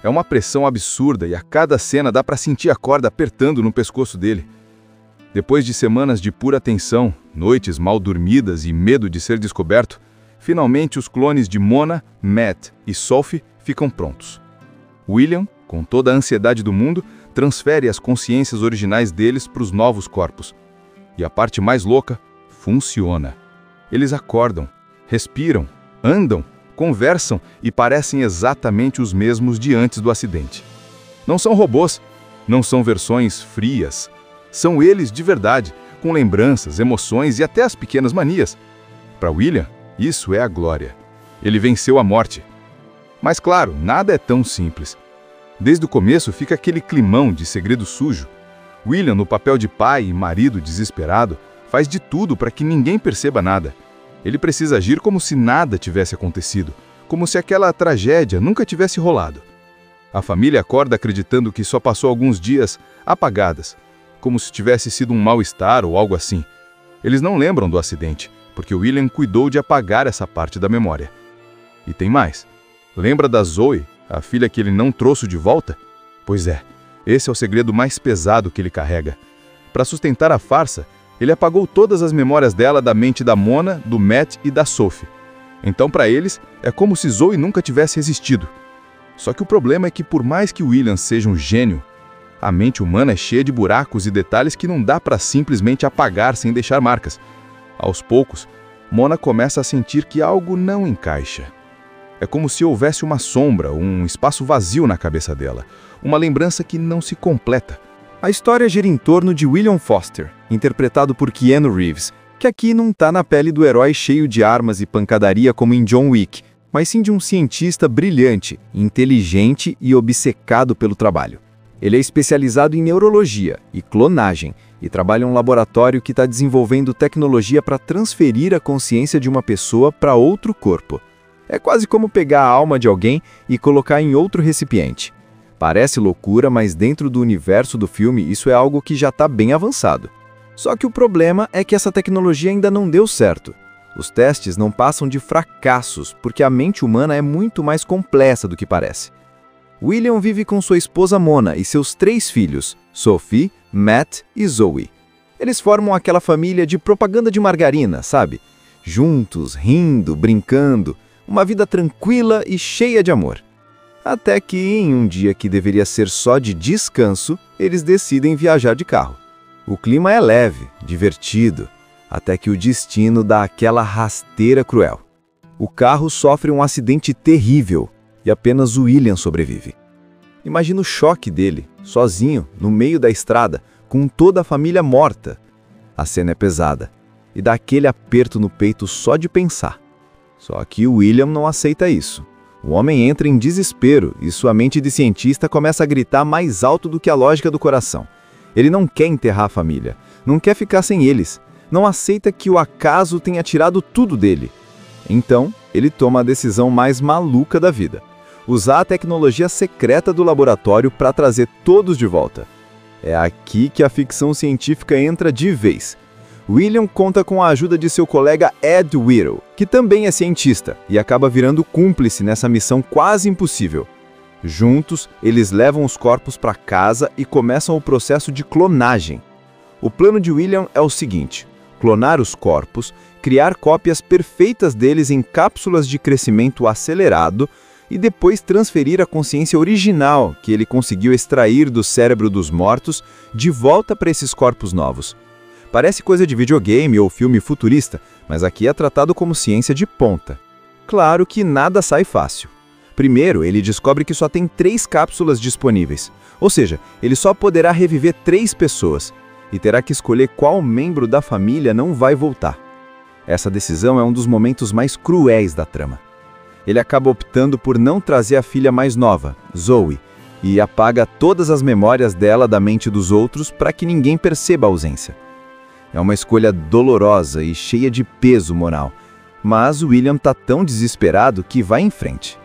É uma pressão absurda e a cada cena dá para sentir a corda apertando no pescoço dele. Depois de semanas de pura tensão, noites mal dormidas e medo de ser descoberto, finalmente os clones de Mona, Matt e Sophie ficam prontos. William, com toda a ansiedade do mundo, transfere as consciências originais deles para os novos corpos. E a parte mais louca, funciona. Eles acordam, respiram, andam, conversam e parecem exatamente os mesmos de antes do acidente. Não são robôs, não são versões frias. São eles de verdade, com lembranças, emoções e até as pequenas manias. Para William, isso é a glória. Ele venceu a morte. Mas claro, nada é tão simples. Desde o começo fica aquele climão de segredo sujo. William, no papel de pai e marido desesperado, faz de tudo para que ninguém perceba nada. Ele precisa agir como se nada tivesse acontecido, como se aquela tragédia nunca tivesse rolado. A família acorda acreditando que só passou alguns dias apagadas, como se tivesse sido um mal-estar ou algo assim. Eles não lembram do acidente, porque William cuidou de apagar essa parte da memória. E tem mais. Lembra da Zoe, a filha que ele não trouxe de volta? Pois é, esse é o segredo mais pesado que ele carrega. Para sustentar a farsa, ele apagou todas as memórias dela da mente da Mona, do Matt e da Sophie. Então, para eles, é como se Zoe nunca tivesse existido. Só que o problema é que, por mais que William seja um gênio, a mente humana é cheia de buracos e detalhes que não dá para simplesmente apagar sem deixar marcas. Aos poucos, Mona começa a sentir que algo não encaixa. É como se houvesse uma sombra, um espaço vazio na cabeça dela, uma lembrança que não se completa. A história gira em torno de William Foster, interpretado por Keanu Reeves, que aqui não tá na pele do herói cheio de armas e pancadaria como em John Wick, mas sim de um cientista brilhante, inteligente e obcecado pelo trabalho. Ele é especializado em neurologia e clonagem e trabalha em um laboratório que está desenvolvendo tecnologia para transferir a consciência de uma pessoa para outro corpo. É quase como pegar a alma de alguém e colocar em outro recipiente. Parece loucura, mas dentro do universo do filme isso é algo que já está bem avançado. Só que o problema é que essa tecnologia ainda não deu certo. Os testes não passam de fracassos, porque a mente humana é muito mais complexa do que parece. William vive com sua esposa Mona e seus 3 filhos, Sophie, Matt e Zoe. Eles formam aquela família de propaganda de margarina, sabe? Juntos, rindo, brincando, uma vida tranquila e cheia de amor. Até que, em um dia que deveria ser só de descanso, eles decidem viajar de carro. O clima é leve, divertido, até que o destino dá aquela rasteira cruel. O carro sofre um acidente terrível e apenas William sobrevive. Imagina o choque dele, sozinho, no meio da estrada, com toda a família morta. A cena é pesada e dá aquele aperto no peito só de pensar. Só que William não aceita isso. O homem entra em desespero e sua mente de cientista começa a gritar mais alto do que a lógica do coração. Ele não quer enterrar a família, não quer ficar sem eles, não aceita que o acaso tenha tirado tudo dele. Então, ele toma a decisão mais maluca da vida: usar a tecnologia secreta do laboratório para trazer todos de volta. É aqui que a ficção científica entra de vez. William conta com a ajuda de seu colega Ed Whittle, que também é cientista, e acaba virando cúmplice nessa missão quase impossível. Juntos, eles levam os corpos para casa e começam o processo de clonagem. O plano de William é o seguinte: clonar os corpos, criar cópias perfeitas deles em cápsulas de crescimento acelerado e depois transferir a consciência original que ele conseguiu extrair do cérebro dos mortos de volta para esses corpos novos. Parece coisa de videogame ou filme futurista, mas aqui é tratado como ciência de ponta. Claro que nada sai fácil. Primeiro, ele descobre que só tem 3 cápsulas disponíveis, ou seja, ele só poderá reviver 3 pessoas e terá que escolher qual membro da família não vai voltar. Essa decisão é um dos momentos mais cruéis da trama. Ele acaba optando por não trazer a filha mais nova, Zoe, e apaga todas as memórias dela da mente dos outros para que ninguém perceba a ausência. É uma escolha dolorosa e cheia de peso moral, mas William está tão desesperado que vai em frente.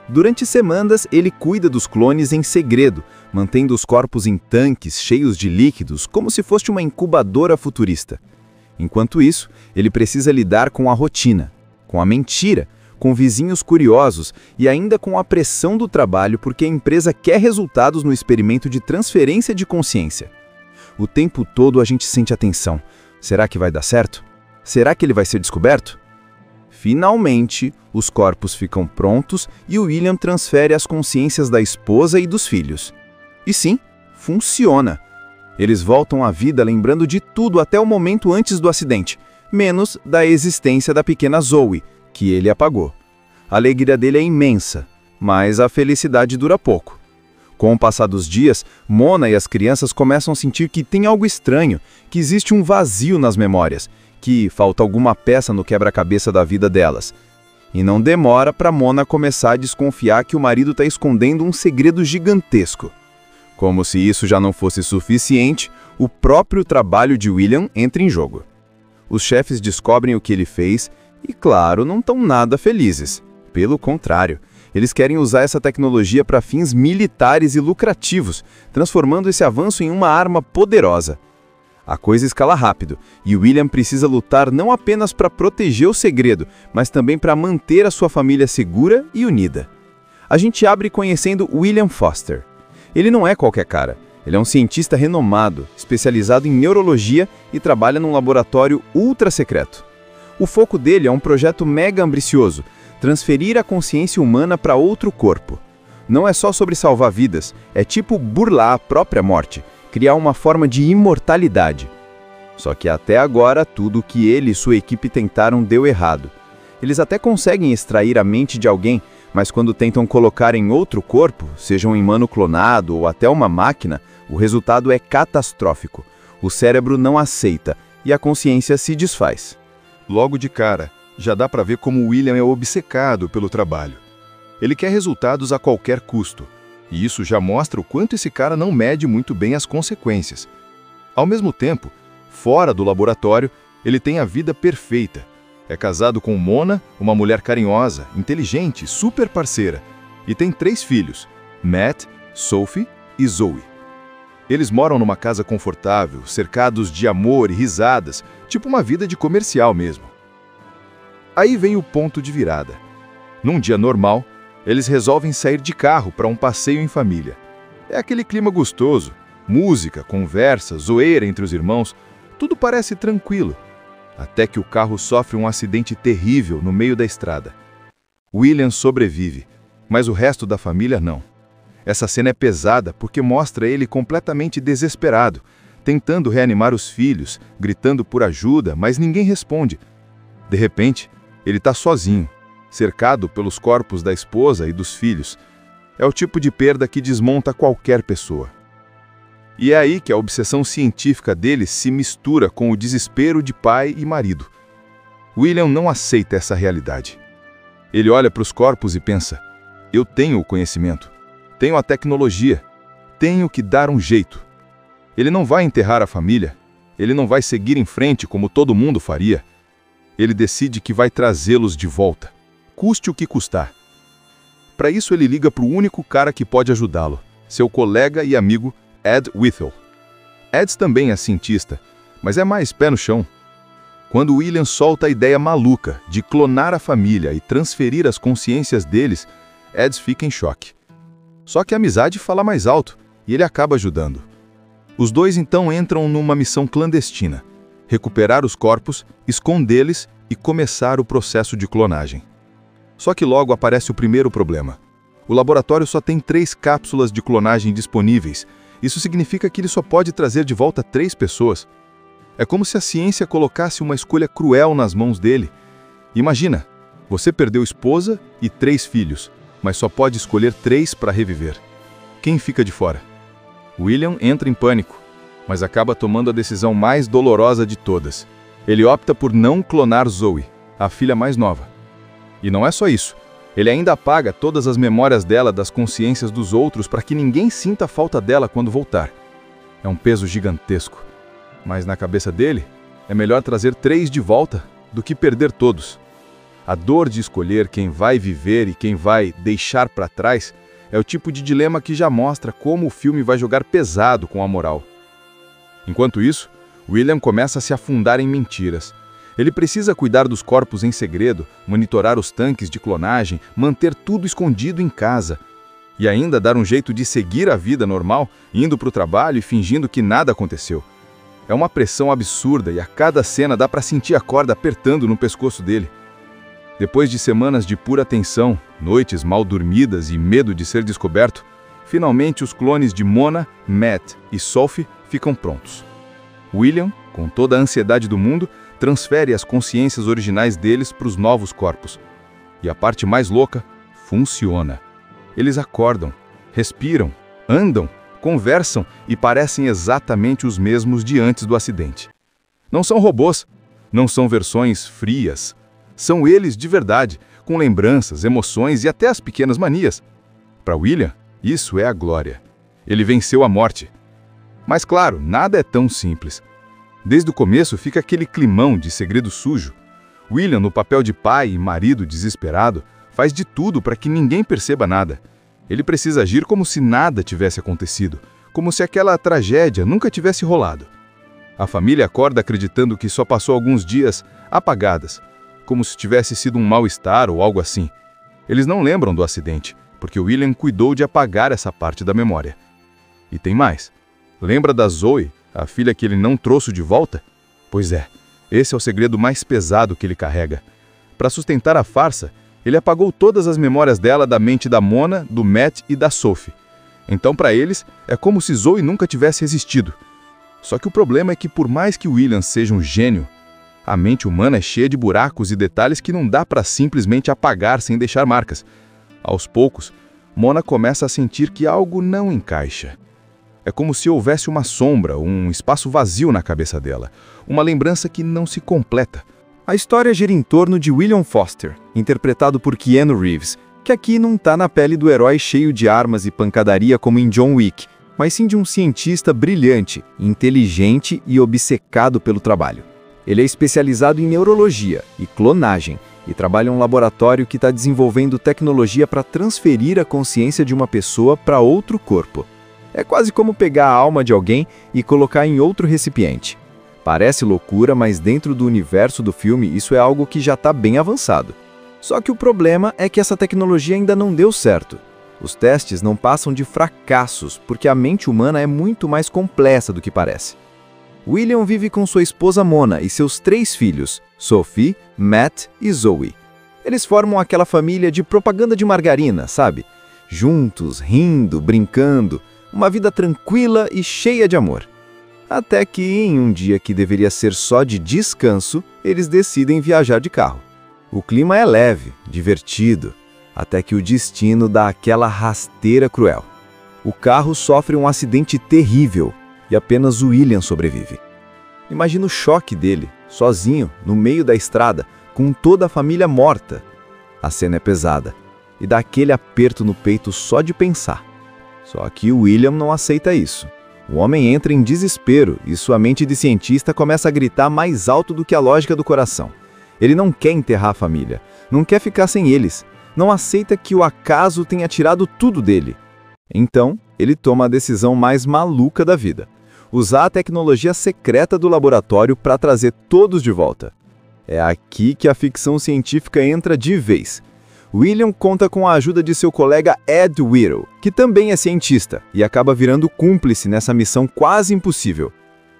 Durante semanas, ele cuida dos clones em segredo, mantendo os corpos em tanques cheios de líquidos, como se fosse uma incubadora futurista. Enquanto isso, ele precisa lidar com a rotina, com a mentira, com vizinhos curiosos e ainda com a pressão do trabalho porque a empresa quer resultados no experimento de transferência de consciência. O tempo todo a gente sente a tensão. Será que vai dar certo? Será que ele vai ser descoberto? Finalmente, os corpos ficam prontos e William transfere as consciências da esposa e dos filhos. E sim, funciona. Eles voltam à vida lembrando de tudo até o momento antes do acidente, menos da existência da pequena Zoe, que ele apagou. A alegria dele é imensa, mas a felicidade dura pouco. Com o passar dos dias, Mona e as crianças começam a sentir que tem algo estranho, que existe um vazio nas memórias, que falta alguma peça no quebra-cabeça da vida delas. E não demora para Mona começar a desconfiar que o marido está escondendo um segredo gigantesco. Como se isso já não fosse suficiente, o próprio trabalho de William entra em jogo. Os chefes descobrem o que ele fez e, claro, não estão nada felizes. Pelo contrário, Eles querem usar essa tecnologia para fins militares e lucrativos, transformando esse avanço em uma arma poderosa. A coisa escala rápido, e William precisa lutar não apenas para proteger o segredo, mas também para manter a sua família segura e unida. A gente abre conhecendo William Foster. Ele não é qualquer cara. Ele é um cientista renomado, especializado em neurologia e trabalha num laboratório ultra secreto. O foco dele é um projeto mega ambicioso, transferir a consciência humana para outro corpo. Não é só sobre salvar vidas, é tipo burlar a própria morte, criar uma forma de imortalidade. Só que até agora, tudo o que ele e sua equipe tentaram deu errado. Eles até conseguem extrair a mente de alguém, mas quando tentam colocar em outro corpo, seja um humano clonado ou até uma máquina, o resultado é catastrófico. O cérebro não aceita e a consciência se desfaz. Logo de cara, já dá para ver como William é obcecado pelo trabalho. Ele quer resultados a qualquer custo, e isso já mostra o quanto esse cara não mede muito bem as consequências. Ao mesmo tempo, fora do laboratório, ele tem a vida perfeita. É casado com Mona, uma mulher carinhosa, inteligente, super parceira, e tem 3 filhos, Matt, Sophie e Zoe. Eles moram numa casa confortável, cercados de amor e risadas, tipo uma vida de comercial mesmo. Aí vem o ponto de virada. Num dia normal, eles resolvem sair de carro para um passeio em família. É aquele clima gostoso, música, conversa, zoeira entre os irmãos, tudo parece tranquilo. Até que o carro sofre um acidente terrível no meio da estrada. William sobrevive, mas o resto da família não. Essa cena é pesada porque mostra ele completamente desesperado, tentando reanimar os filhos, gritando por ajuda, mas ninguém responde. De repente, ele está sozinho, cercado pelos corpos da esposa e dos filhos. É o tipo de perda que desmonta qualquer pessoa. E é aí que a obsessão científica dele se mistura com o desespero de pai e marido. William não aceita essa realidade. Ele olha para os corpos e pensa: eu tenho o conhecimento, tenho a tecnologia, tenho que dar um jeito. Ele não vai enterrar a família, ele não vai seguir em frente como todo mundo faria. Ele decide que vai trazê-los de volta, custe o que custar. Para isso ele liga para o único cara que pode ajudá-lo, seu colega e amigo Ed Whittle. Ed também é cientista, mas é mais pé no chão. Quando William solta a ideia maluca de clonar a família e transferir as consciências deles, Ed fica em choque. Só que a amizade fala mais alto e ele acaba ajudando. Os dois então entram numa missão clandestina: recuperar os corpos, escondê-los e começar o processo de clonagem. Só que logo aparece o primeiro problema. O laboratório só tem 3 cápsulas de clonagem disponíveis. Isso significa que ele só pode trazer de volta 3 pessoas. É como se a ciência colocasse uma escolha cruel nas mãos dele. Imagina, você perdeu esposa e 3 filhos, mas só pode escolher 3 para reviver. Quem fica de fora? William entra em pânico, mas acaba tomando a decisão mais dolorosa de todas. Ele opta por não clonar Zoe, a filha mais nova. E não é só isso. Ele ainda apaga todas as memórias dela das consciências dos outros para que ninguém sinta a falta dela quando voltar. É um peso gigantesco. Mas na cabeça dele, é melhor trazer 3 de volta do que perder todos. A dor de escolher quem vai viver e quem vai deixar para trás é o tipo de dilema que já mostra como o filme vai jogar pesado com a moral. Enquanto isso, William começa a se afundar em mentiras. Ele precisa cuidar dos corpos em segredo, monitorar os tanques de clonagem, manter tudo escondido em casa. E ainda dar um jeito de seguir a vida normal, indo para o trabalho e fingindo que nada aconteceu. É uma pressão absurda e a cada cena dá para sentir a corda apertando no pescoço dele. Depois de semanas de pura tensão, noites mal dormidas e medo de ser descoberto, finalmente os clones de Mona, Matt e Sophie ficam prontos. William, com toda a ansiedade do mundo, transfere as consciências originais deles para os novos corpos. E a parte mais louca, funciona. Eles acordam, respiram, andam, conversam e parecem exatamente os mesmos de antes do acidente. Não são robôs, não são versões frias. São eles de verdade, com lembranças, emoções e até as pequenas manias. Para William, isso é a glória. Ele venceu a morte. Mas claro, nada é tão simples. Desde o começo fica aquele climão de segredo sujo. William, no papel de pai e marido desesperado, Faz de tudo para que ninguém perceba nada. Ele precisa agir como se nada tivesse acontecido, como se aquela tragédia nunca tivesse rolado. A família acorda acreditando que só passou alguns dias apagadas, como se tivesse sido um mal-estar ou algo assim. Eles não lembram do acidente, porque William cuidou de apagar essa parte da memória. E tem mais. Lembra da Zoe, a filha que ele não trouxe de volta? Pois é, esse é o segredo mais pesado que ele carrega. Para sustentar a farsa, ele apagou todas as memórias dela da mente da Mona, do Matt e da Sophie. Então, para eles, é como se Zoe nunca tivesse existido. Só que o problema é que, por mais que William seja um gênio, a mente humana é cheia de buracos e detalhes que não dá para simplesmente apagar sem deixar marcas. Aos poucos, Mona começa a sentir que algo não encaixa. É como se houvesse uma sombra, um espaço vazio na cabeça dela, uma lembrança que não se completa. A história gira em torno de William Foster, interpretado por Keanu Reeves, que aqui não tá na pele do herói cheio de armas e pancadaria como em John Wick, mas sim de um cientista brilhante, inteligente e obcecado pelo trabalho. Ele é especializado em neurologia e clonagem e trabalha em um laboratório que está desenvolvendo tecnologia para transferir a consciência de uma pessoa para outro corpo. É quase como pegar a alma de alguém e colocar em outro recipiente. Parece loucura, mas dentro do universo do filme isso é algo que já está bem avançado. Só que o problema é que essa tecnologia ainda não deu certo. Os testes não passam de fracassos, porque a mente humana é muito mais complexa do que parece. William vive com sua esposa Mona e seus 3 filhos, Sophie, Matt e Zoe. Eles formam aquela família de propaganda de margarina, sabe? Juntos, rindo, brincando, uma vida tranquila e cheia de amor. Até que, em um dia que deveria ser só de descanso, eles decidem viajar de carro. O clima é leve, divertido, até que o destino dá aquela rasteira cruel. O carro sofre um acidente terrível e apenas o William sobrevive. Imagina o choque dele, sozinho, no meio da estrada, com toda a família morta. A cena é pesada e dá aquele aperto no peito só de pensar. Só que o William não aceita isso. O homem entra em desespero e sua mente de cientista começa a gritar mais alto do que a lógica do coração. Ele não quer enterrar a família, não quer ficar sem eles, não aceita que o acaso tenha tirado tudo dele. Então, ele toma a decisão mais maluca da vida: usar a tecnologia secreta do laboratório para trazer todos de volta. É aqui que a ficção científica entra de vez. William conta com a ajuda de seu colega Ed Whittle, que também é cientista, e acaba virando cúmplice nessa missão quase impossível.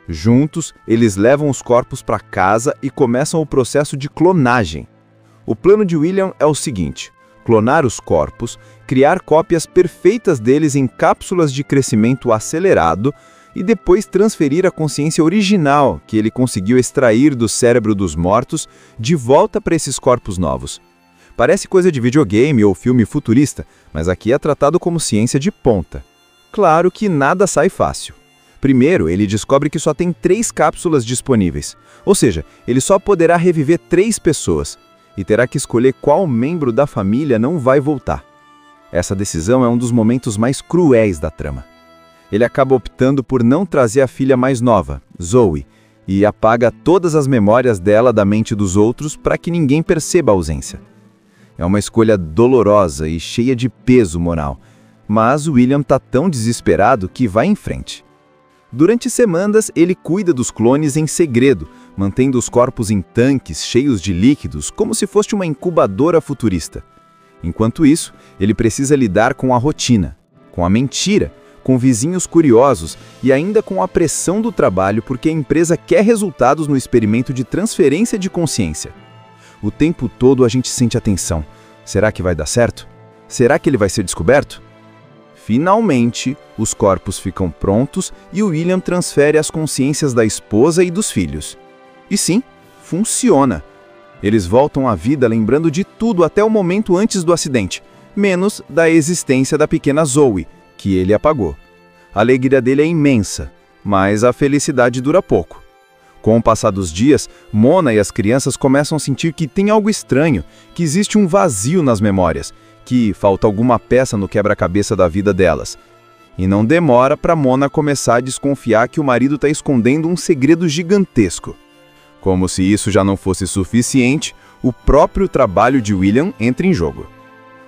Juntos, eles levam os corpos para casa e começam o processo de clonagem. O plano de William é o seguinte: clonar os corpos, criar cópias perfeitas deles em cápsulas de crescimento acelerado e depois transferir a consciência original que ele conseguiu extrair do cérebro dos mortos de volta para esses corpos novos. Parece coisa de videogame ou filme futurista, mas aqui é tratado como ciência de ponta. Claro que nada sai fácil. Primeiro, ele descobre que só tem 3 cápsulas disponíveis, ou seja, ele só poderá reviver 3 pessoas, e terá que escolher qual membro da família não vai voltar. Essa decisão é um dos momentos mais cruéis da trama. Ele acaba optando por não trazer a filha mais nova, Zoe, e apaga todas as memórias dela da mente dos outros para que ninguém perceba a ausência. É uma escolha dolorosa e cheia de peso moral, mas William está tão desesperado que vai em frente. Durante semanas, ele cuida dos clones em segredo, mantendo os corpos em tanques cheios de líquidos, como se fosse uma incubadora futurista. Enquanto isso, ele precisa lidar com a rotina, com a mentira, com vizinhos curiosos e ainda com a pressão do trabalho porque a empresa quer resultados no experimento de transferência de consciência. O tempo todo a gente sente a tensão. Será que vai dar certo? Será que ele vai ser descoberto? Finalmente, os corpos ficam prontos e o William transfere as consciências da esposa e dos filhos. E sim, funciona. Eles voltam à vida lembrando de tudo até o momento antes do acidente, menos da existência da pequena Zoe, que ele apagou. A alegria dele é imensa, mas a felicidade dura pouco. Com o passar dos dias, Mona e as crianças começam a sentir que tem algo estranho, que existe um vazio nas memórias, que falta alguma peça no quebra-cabeça da vida delas. E não demora para Mona começar a desconfiar que o marido está escondendo um segredo gigantesco. Como se isso já não fosse suficiente, o próprio trabalho de William entra em jogo.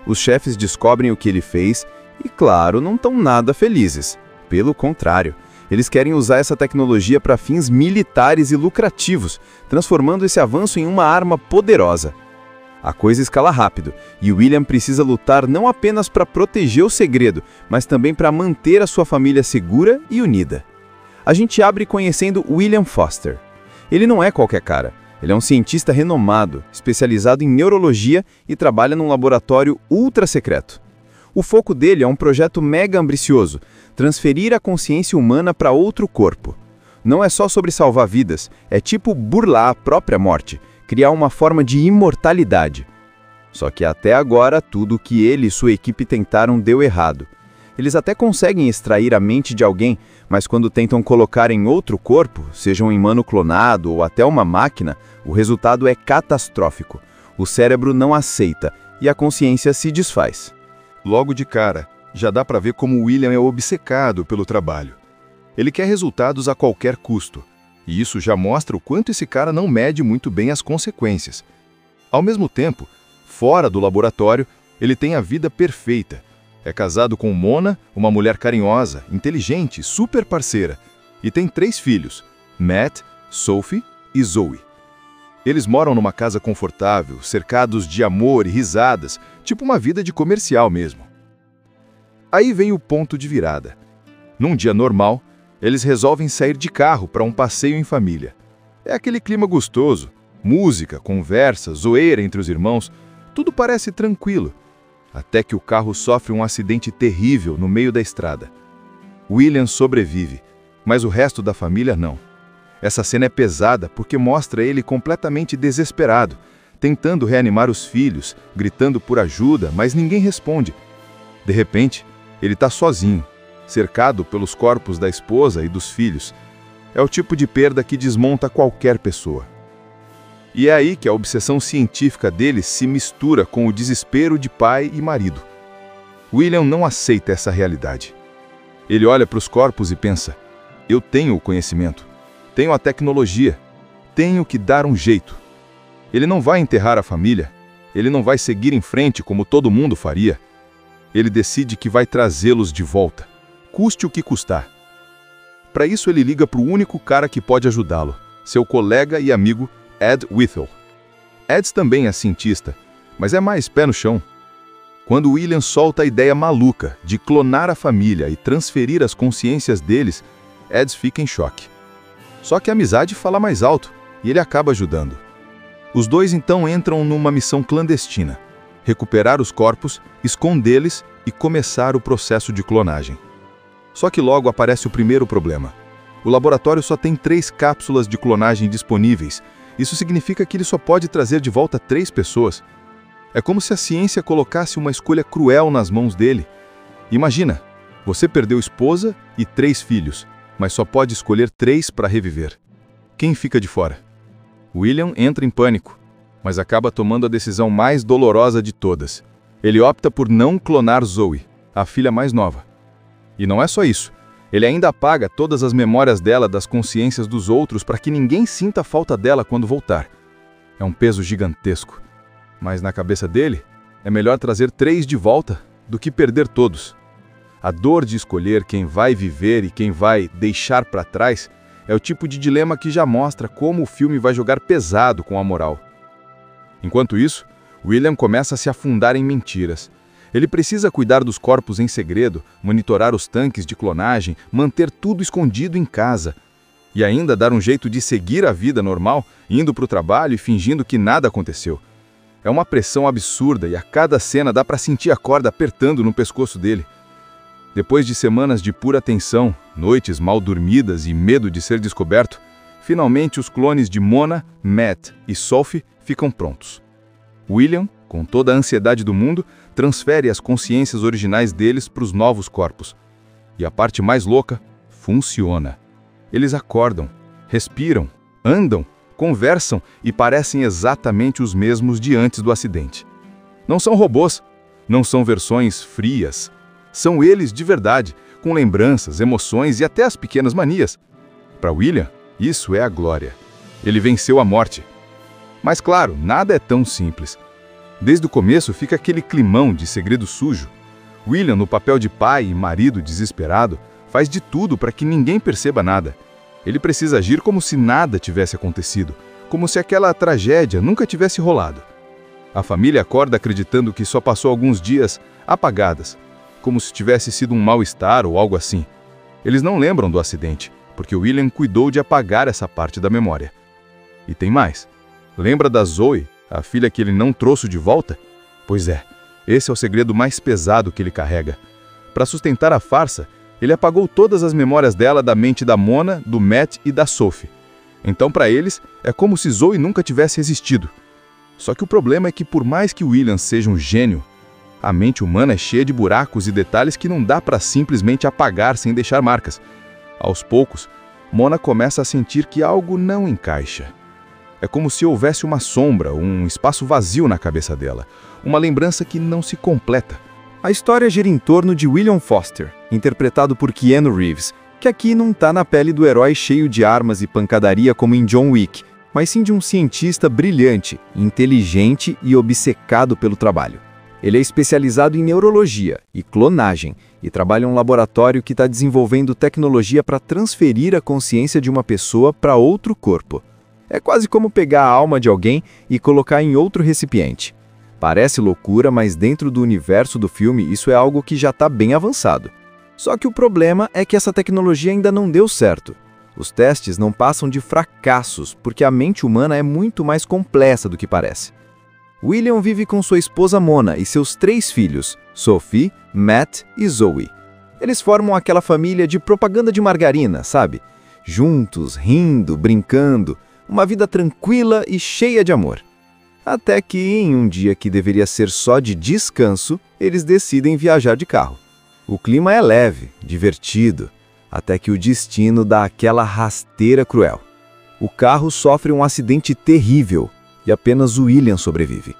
Os chefes descobrem o que ele fez e, claro, não estão nada felizes. Pelo contrário, eles querem usar essa tecnologia para fins militares e lucrativos, transformando esse avanço em uma arma poderosa. A coisa escala rápido, e William precisa lutar não apenas para proteger o segredo, mas também para manter a sua família segura e unida. A gente abre conhecendo William Foster. Ele não é qualquer cara. Ele é um cientista renomado, especializado em neurologia e trabalha num laboratório ultra secreto. O foco dele é um projeto mega ambicioso, transferir a consciência humana para outro corpo. Não é só sobre salvar vidas, é tipo burlar a própria morte, criar uma forma de imortalidade. Só que até agora tudo o que ele e sua equipe tentaram deu errado. Eles até conseguem extrair a mente de alguém, mas quando tentam colocar em outro corpo, seja um humano clonado ou até uma máquina, o resultado é catastrófico. O cérebro não aceita e a consciência se desfaz. Logo de cara, já dá para ver como William é obcecado pelo trabalho. Ele quer resultados a qualquer custo, e isso já mostra o quanto esse cara não mede muito bem as consequências. Ao mesmo tempo, fora do laboratório, ele tem a vida perfeita. É casado com Mona, uma mulher carinhosa, inteligente, super parceira, e tem 3 filhos, Matt, Sophie e Zoe. Eles moram numa casa confortável, cercados de amor e risadas, tipo uma vida de comercial mesmo. Aí vem o ponto de virada. Num dia normal, eles resolvem sair de carro para um passeio em família. É aquele clima gostoso, música, conversa, zoeira entre os irmãos, tudo parece tranquilo. Até que o carro sofre um acidente terrível no meio da estrada. William sobrevive, mas o resto da família não. Essa cena é pesada porque mostra ele completamente desesperado, tentando reanimar os filhos, gritando por ajuda, mas ninguém responde. De repente, ele está sozinho, cercado pelos corpos da esposa e dos filhos. É o tipo de perda que desmonta qualquer pessoa. E é aí que a obsessão científica dele se mistura com o desespero de pai e marido. William não aceita essa realidade. Ele olha para os corpos e pensa: eu tenho o conhecimento, tenho a tecnologia, tenho que dar um jeito. Ele não vai enterrar a família, ele não vai seguir em frente como todo mundo faria. Ele decide que vai trazê-los de volta, custe o que custar. Para isso ele liga para o único cara que pode ajudá-lo, seu colega e amigo Ed Whittle. Ed também é cientista, mas é mais pé no chão. Quando William solta a ideia maluca de clonar a família e transferir as consciências deles, Ed fica em choque. Só que a amizade fala mais alto e ele acaba ajudando. Os dois então entram numa missão clandestina: recuperar os corpos, escondê-los e começar o processo de clonagem. Só que logo aparece o primeiro problema. O laboratório só tem 3 cápsulas de clonagem disponíveis. Isso significa que ele só pode trazer de volta 3 pessoas. É como se a ciência colocasse uma escolha cruel nas mãos dele. Imagina, você perdeu esposa e 3 filhos, mas só pode escolher 3 para reviver. Quem fica de fora? William entra em pânico, mas acaba tomando a decisão mais dolorosa de todas. Ele opta por não clonar Zoe, a filha mais nova. E não é só isso. Ele ainda apaga todas as memórias dela das consciências dos outros para que ninguém sinta a falta dela quando voltar. É um peso gigantesco. Mas na cabeça dele, é melhor trazer 3 de volta do que perder todos. A dor de escolher quem vai viver e quem vai deixar para trás é o tipo de dilema que já mostra como o filme vai jogar pesado com a moral. Enquanto isso, William começa a se afundar em mentiras. Ele precisa cuidar dos corpos em segredo, monitorar os tanques de clonagem, manter tudo escondido em casa. E ainda dar um jeito de seguir a vida normal, indo para o trabalho e fingindo que nada aconteceu. É uma pressão absurda e a cada cena dá para sentir a corda apertando no pescoço dele. Depois de semanas de pura tensão, noites mal dormidas e medo de ser descoberto, finalmente os clones de Mona, Matt e Sophie ficam prontos. William, com toda a ansiedade do mundo, transfere as consciências originais deles para os novos corpos. E a parte mais louca, funciona. Eles acordam, respiram, andam, conversam e parecem exatamente os mesmos de antes do acidente. Não são robôs, não são versões frias. São eles de verdade, com lembranças, emoções e até as pequenas manias. Para William, isso é a glória. Ele venceu a morte. Mas claro, nada é tão simples. Desde o começo fica aquele climão de segredo sujo. William, no papel de pai e marido desesperado, faz de tudo para que ninguém perceba nada. Ele precisa agir como se nada tivesse acontecido, como se aquela tragédia nunca tivesse rolado. A família acorda acreditando que só passou alguns dias apagadas, como se tivesse sido um mal-estar ou algo assim. Eles não lembram do acidente, porque William cuidou de apagar essa parte da memória. E tem mais. Lembra da Zoe, a filha que ele não trouxe de volta? Pois é, esse é o segredo mais pesado que ele carrega. Para sustentar a farsa, ele apagou todas as memórias dela da mente da Mona, do Matt e da Sophie. Então, para eles, é como se Zoe nunca tivesse existido. Só que o problema é que, por mais que William seja um gênio, a mente humana é cheia de buracos e detalhes que não dá para simplesmente apagar sem deixar marcas. Aos poucos, Mona começa a sentir que algo não encaixa. É como se houvesse uma sombra, um espaço vazio na cabeça dela, uma lembrança que não se completa. A história gira em torno de William Foster, interpretado por Keanu Reeves, que aqui não tá na pele do herói cheio de armas e pancadaria como em John Wick, mas sim de um cientista brilhante, inteligente e obcecado pelo trabalho. Ele é especializado em neurologia e clonagem e trabalha em um laboratório que está desenvolvendo tecnologia para transferir a consciência de uma pessoa para outro corpo. É quase como pegar a alma de alguém e colocar em outro recipiente. Parece loucura, mas dentro do universo do filme isso é algo que já está bem avançado. Só que o problema é que essa tecnologia ainda não deu certo. Os testes não passam de fracassos, porque a mente humana é muito mais complexa do que parece. William vive com sua esposa Mona e seus 3 filhos, Sophie, Matt e Zoe. Eles formam aquela família de propaganda de margarina, sabe? Juntos, rindo, brincando, uma vida tranquila e cheia de amor. Até que, em um dia que deveria ser só de descanso, eles decidem viajar de carro. O clima é leve, divertido, até que o destino dá aquela rasteira cruel. O carro sofre um acidente terrível e apenas William sobrevive.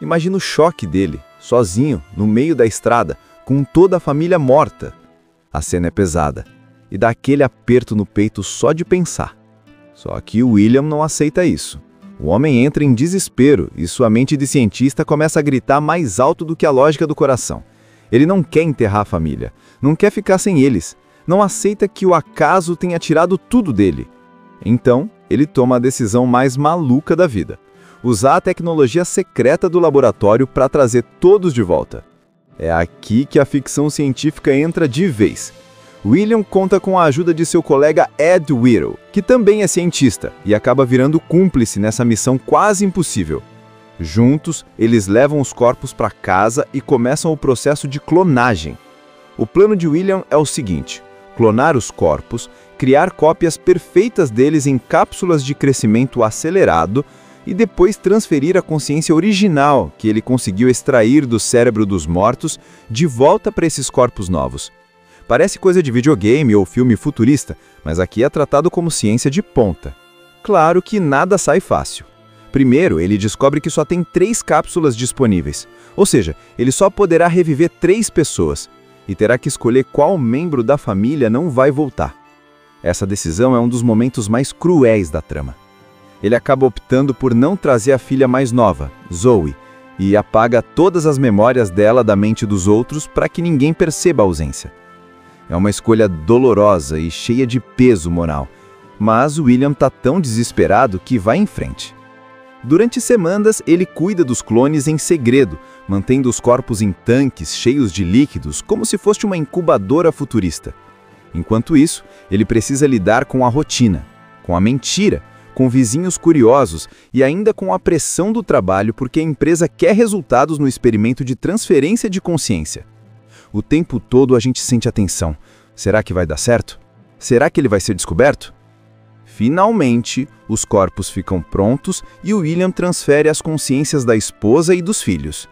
Imagina o choque dele, sozinho, no meio da estrada, com toda a família morta. A cena é pesada e dá aquele aperto no peito só de pensar. Só que William não aceita isso. O homem entra em desespero e sua mente de cientista começa a gritar mais alto do que a lógica do coração. Ele não quer enterrar a família, não quer ficar sem eles, não aceita que o acaso tenha tirado tudo dele. Então, ele toma a decisão mais maluca da vida: usar a tecnologia secreta do laboratório para trazer todos de volta. É aqui que a ficção científica entra de vez. William conta com a ajuda de seu colega Ed Whittle, que também é cientista e acaba virando cúmplice nessa missão quase impossível. Juntos, eles levam os corpos para casa e começam o processo de clonagem. O plano de William é o seguinte: clonar os corpos, criar cópias perfeitas deles em cápsulas de crescimento acelerado e depois transferir a consciência original que ele conseguiu extrair do cérebro dos mortos de volta para esses corpos novos. Parece coisa de videogame ou filme futurista, mas aqui é tratado como ciência de ponta. Claro que nada sai fácil. Primeiro, ele descobre que só tem 3 cápsulas disponíveis, ou seja, ele só poderá reviver 3 pessoas, e terá que escolher qual membro da família não vai voltar. Essa decisão é um dos momentos mais cruéis da trama. Ele acaba optando por não trazer a filha mais nova, Zoe, e apaga todas as memórias dela da mente dos outros para que ninguém perceba a ausência. É uma escolha dolorosa e cheia de peso moral, mas William está tão desesperado que vai em frente. Durante semanas, ele cuida dos clones em segredo, mantendo os corpos em tanques cheios de líquidos, como se fosse uma incubadora futurista. Enquanto isso, ele precisa lidar com a rotina, com a mentira, com vizinhos curiosos e ainda com a pressão do trabalho porque a empresa quer resultados no experimento de transferência de consciência. O tempo todo a gente sente a tensão. Será que vai dar certo? Será que ele vai ser descoberto? Finalmente, os corpos ficam prontos e William transfere as consciências da esposa e dos filhos.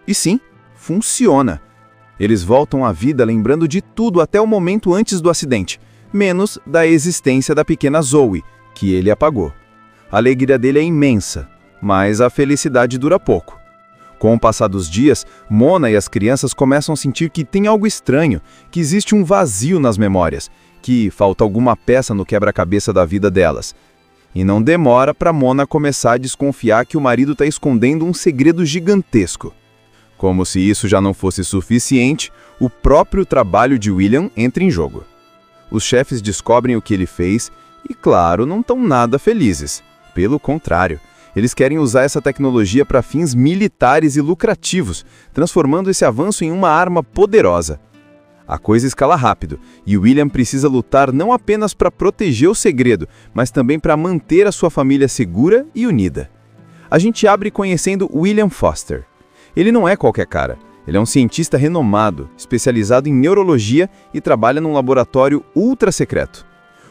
E sim, funciona. Eles voltam à vida lembrando de tudo até o momento antes do acidente, menos da existência da pequena Zoe, que ele apagou. A alegria dele é imensa, mas a felicidade dura pouco. Com o passar dos dias, Mona e as crianças começam a sentir que tem algo estranho, que existe um vazio nas memórias, que falta alguma peça no quebra-cabeça da vida delas. E não demora para Mona começar a desconfiar que o marido está escondendo um segredo gigantesco. Como se isso já não fosse suficiente, o próprio trabalho de William entra em jogo. Os chefes descobrem o que ele fez e, claro, não estão nada felizes. Pelo contrário, eles querem usar essa tecnologia para fins militares e lucrativos, transformando esse avanço em uma arma poderosa. A coisa escala rápido, e William precisa lutar não apenas para proteger o segredo, mas também para manter a sua família segura e unida. A gente abre conhecendo William Foster. Ele não é qualquer cara. Ele é um cientista renomado, especializado em neurologia e trabalha num laboratório ultra secreto.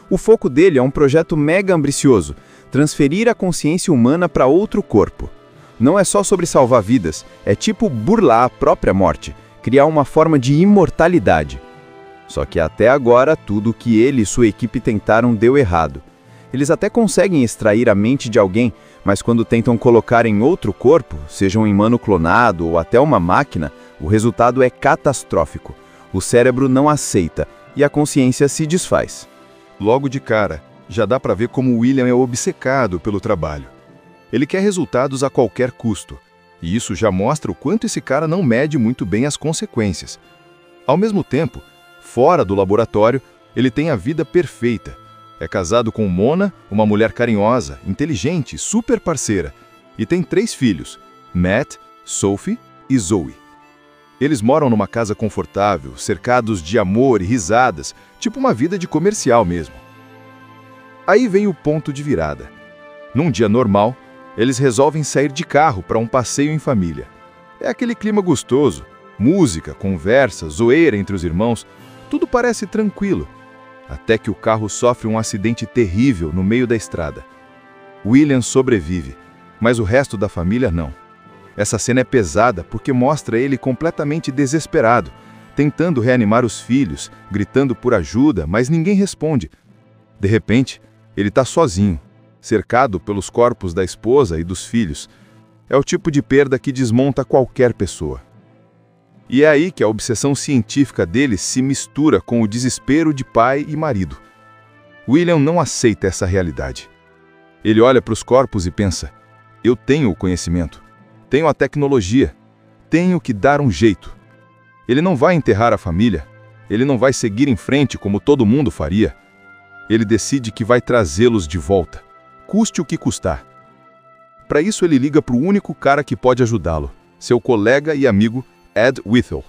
O foco dele é um projeto mega ambicioso, transferir a consciência humana para outro corpo. Não é só sobre salvar vidas, é tipo burlar a própria morte, criar uma forma de imortalidade. Só que até agora, tudo o que ele e sua equipe tentaram deu errado. Eles até conseguem extrair a mente de alguém, mas quando tentam colocar em outro corpo, seja um humano clonado ou até uma máquina, o resultado é catastrófico. O cérebro não aceita e a consciência se desfaz. Logo de cara, já dá para ver como William é obcecado pelo trabalho. Ele quer resultados a qualquer custo. E isso já mostra o quanto esse cara não mede muito bem as consequências. Ao mesmo tempo, fora do laboratório, ele tem a vida perfeita. É casado com Mona, uma mulher carinhosa, inteligente, super parceira. E tem 3 filhos, Matt, Sophie e Zoe. Eles moram numa casa confortável, cercados de amor e risadas, tipo uma vida de comercial mesmo. Aí vem o ponto de virada. Num dia normal, eles resolvem sair de carro para um passeio em família. É aquele clima gostoso, música, conversa, zoeira entre os irmãos, tudo parece tranquilo. Até que o carro sofre um acidente terrível no meio da estrada. William sobrevive, mas o resto da família não. Essa cena é pesada porque mostra ele completamente desesperado, tentando reanimar os filhos, gritando por ajuda, mas ninguém responde. De repente, ele está sozinho, cercado pelos corpos da esposa e dos filhos. É o tipo de perda que desmonta qualquer pessoa. E é aí que a obsessão científica dele se mistura com o desespero de pai e marido. William não aceita essa realidade. Ele olha para os corpos e pensa: eu tenho o conhecimento, tenho a tecnologia, tenho que dar um jeito. Ele não vai enterrar a família, ele não vai seguir em frente como todo mundo faria. Ele decide que vai trazê-los de volta, custe o que custar. Para isso ele liga para o único cara que pode ajudá-lo, seu colega e amigo Ed Whittle.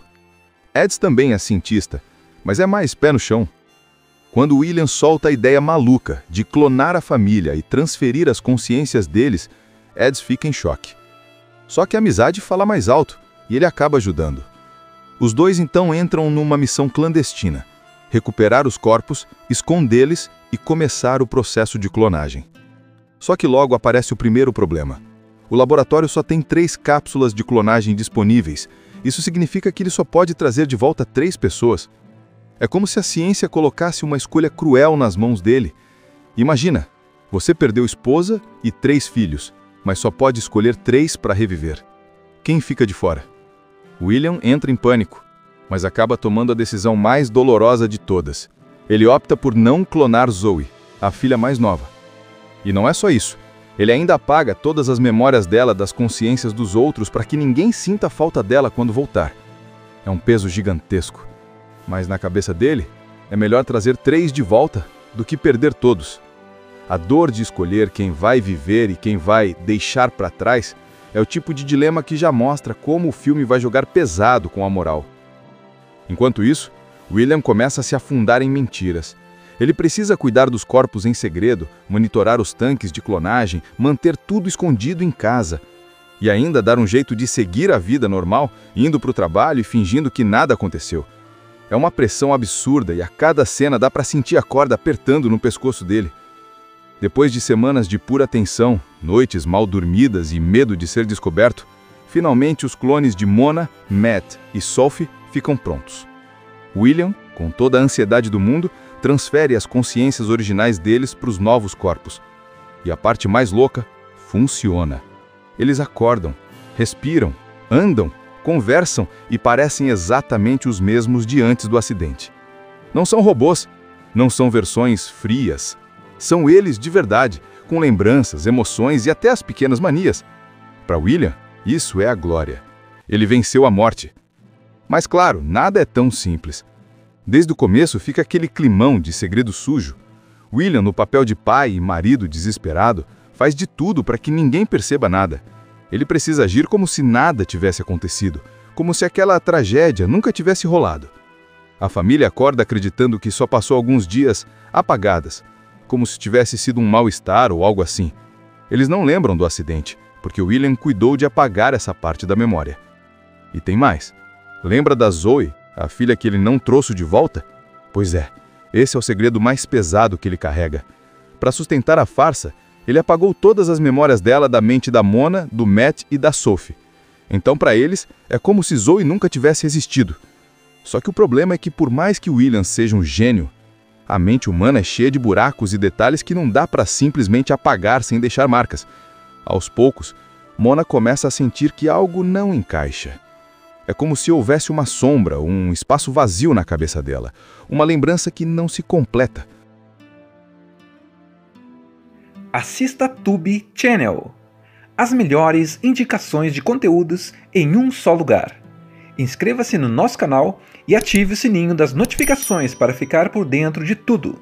Ed também é cientista, mas é mais pé no chão. Quando William solta a ideia maluca de clonar a família e transferir as consciências deles, Ed fica em choque. Só que a amizade fala mais alto e ele acaba ajudando. Os dois então entram numa missão clandestina: recuperar os corpos, escondê-los e começar o processo de clonagem. Só que logo aparece o primeiro problema. O laboratório só tem 3 cápsulas de clonagem disponíveis. Isso significa que ele só pode trazer de volta 3 pessoas. É como se a ciência colocasse uma escolha cruel nas mãos dele. Imagina, você perdeu esposa e 3 filhos, mas só pode escolher 3 para reviver. Quem fica de fora? William entra em pânico, mas acaba tomando a decisão mais dolorosa de todas. Ele opta por não clonar Zoe, a filha mais nova. E não é só isso. Ele ainda apaga todas as memórias dela das consciências dos outros para que ninguém sinta a falta dela quando voltar. É um peso gigantesco. Mas na cabeça dele, é melhor trazer 3 de volta do que perder todos. A dor de escolher quem vai viver e quem vai deixar para trás é o tipo de dilema que já mostra como o filme vai jogar pesado com a moral. Enquanto isso, William começa a se afundar em mentiras. Ele precisa cuidar dos corpos em segredo, monitorar os tanques de clonagem, manter tudo escondido em casa. E ainda dar um jeito de seguir a vida normal, indo para o trabalho e fingindo que nada aconteceu. É uma pressão absurda e a cada cena dá para sentir a corda apertando no pescoço dele. Depois de semanas de pura tensão, noites mal dormidas e medo de ser descoberto, finalmente os clones de Mona, Matt e Sophie ficam prontos. William, com toda a ansiedade do mundo, transfere as consciências originais deles para os novos corpos. E a parte mais louca, funciona. Eles acordam, respiram, andam, conversam e parecem exatamente os mesmos de antes do acidente. Não são robôs, não são versões frias. São eles de verdade, com lembranças, emoções e até as pequenas manias. Para William, isso é a glória. Ele venceu a morte. Mas claro, nada é tão simples. Desde o começo fica aquele climão de segredo sujo. William, no papel de pai e marido desesperado, faz de tudo para que ninguém perceba nada. Ele precisa agir como se nada tivesse acontecido, como se aquela tragédia nunca tivesse rolado. A família acorda acreditando que só passou alguns dias apagadas, como se tivesse sido um mal-estar ou algo assim. Eles não lembram do acidente, porque William cuidou de apagar essa parte da memória. E tem mais. Lembra da Zoe, a filha que ele não trouxe de volta? Pois é, esse é o segredo mais pesado que ele carrega. Para sustentar a farsa, ele apagou todas as memórias dela da mente da Mona, do Matt e da Sophie. Então, para eles, é como se Zoe nunca tivesse existido. Só que o problema é que, por mais que William seja um gênio, a mente humana é cheia de buracos e detalhes que não dá para simplesmente apagar sem deixar marcas. Aos poucos, Mona começa a sentir que algo não encaixa. É como se houvesse uma sombra, um espaço vazio na cabeça dela, uma lembrança que não se completa. Assista Tube Channel. As melhores indicações de conteúdos em um só lugar. Inscreva-se no nosso canal e ative o sininho das notificações para ficar por dentro de tudo.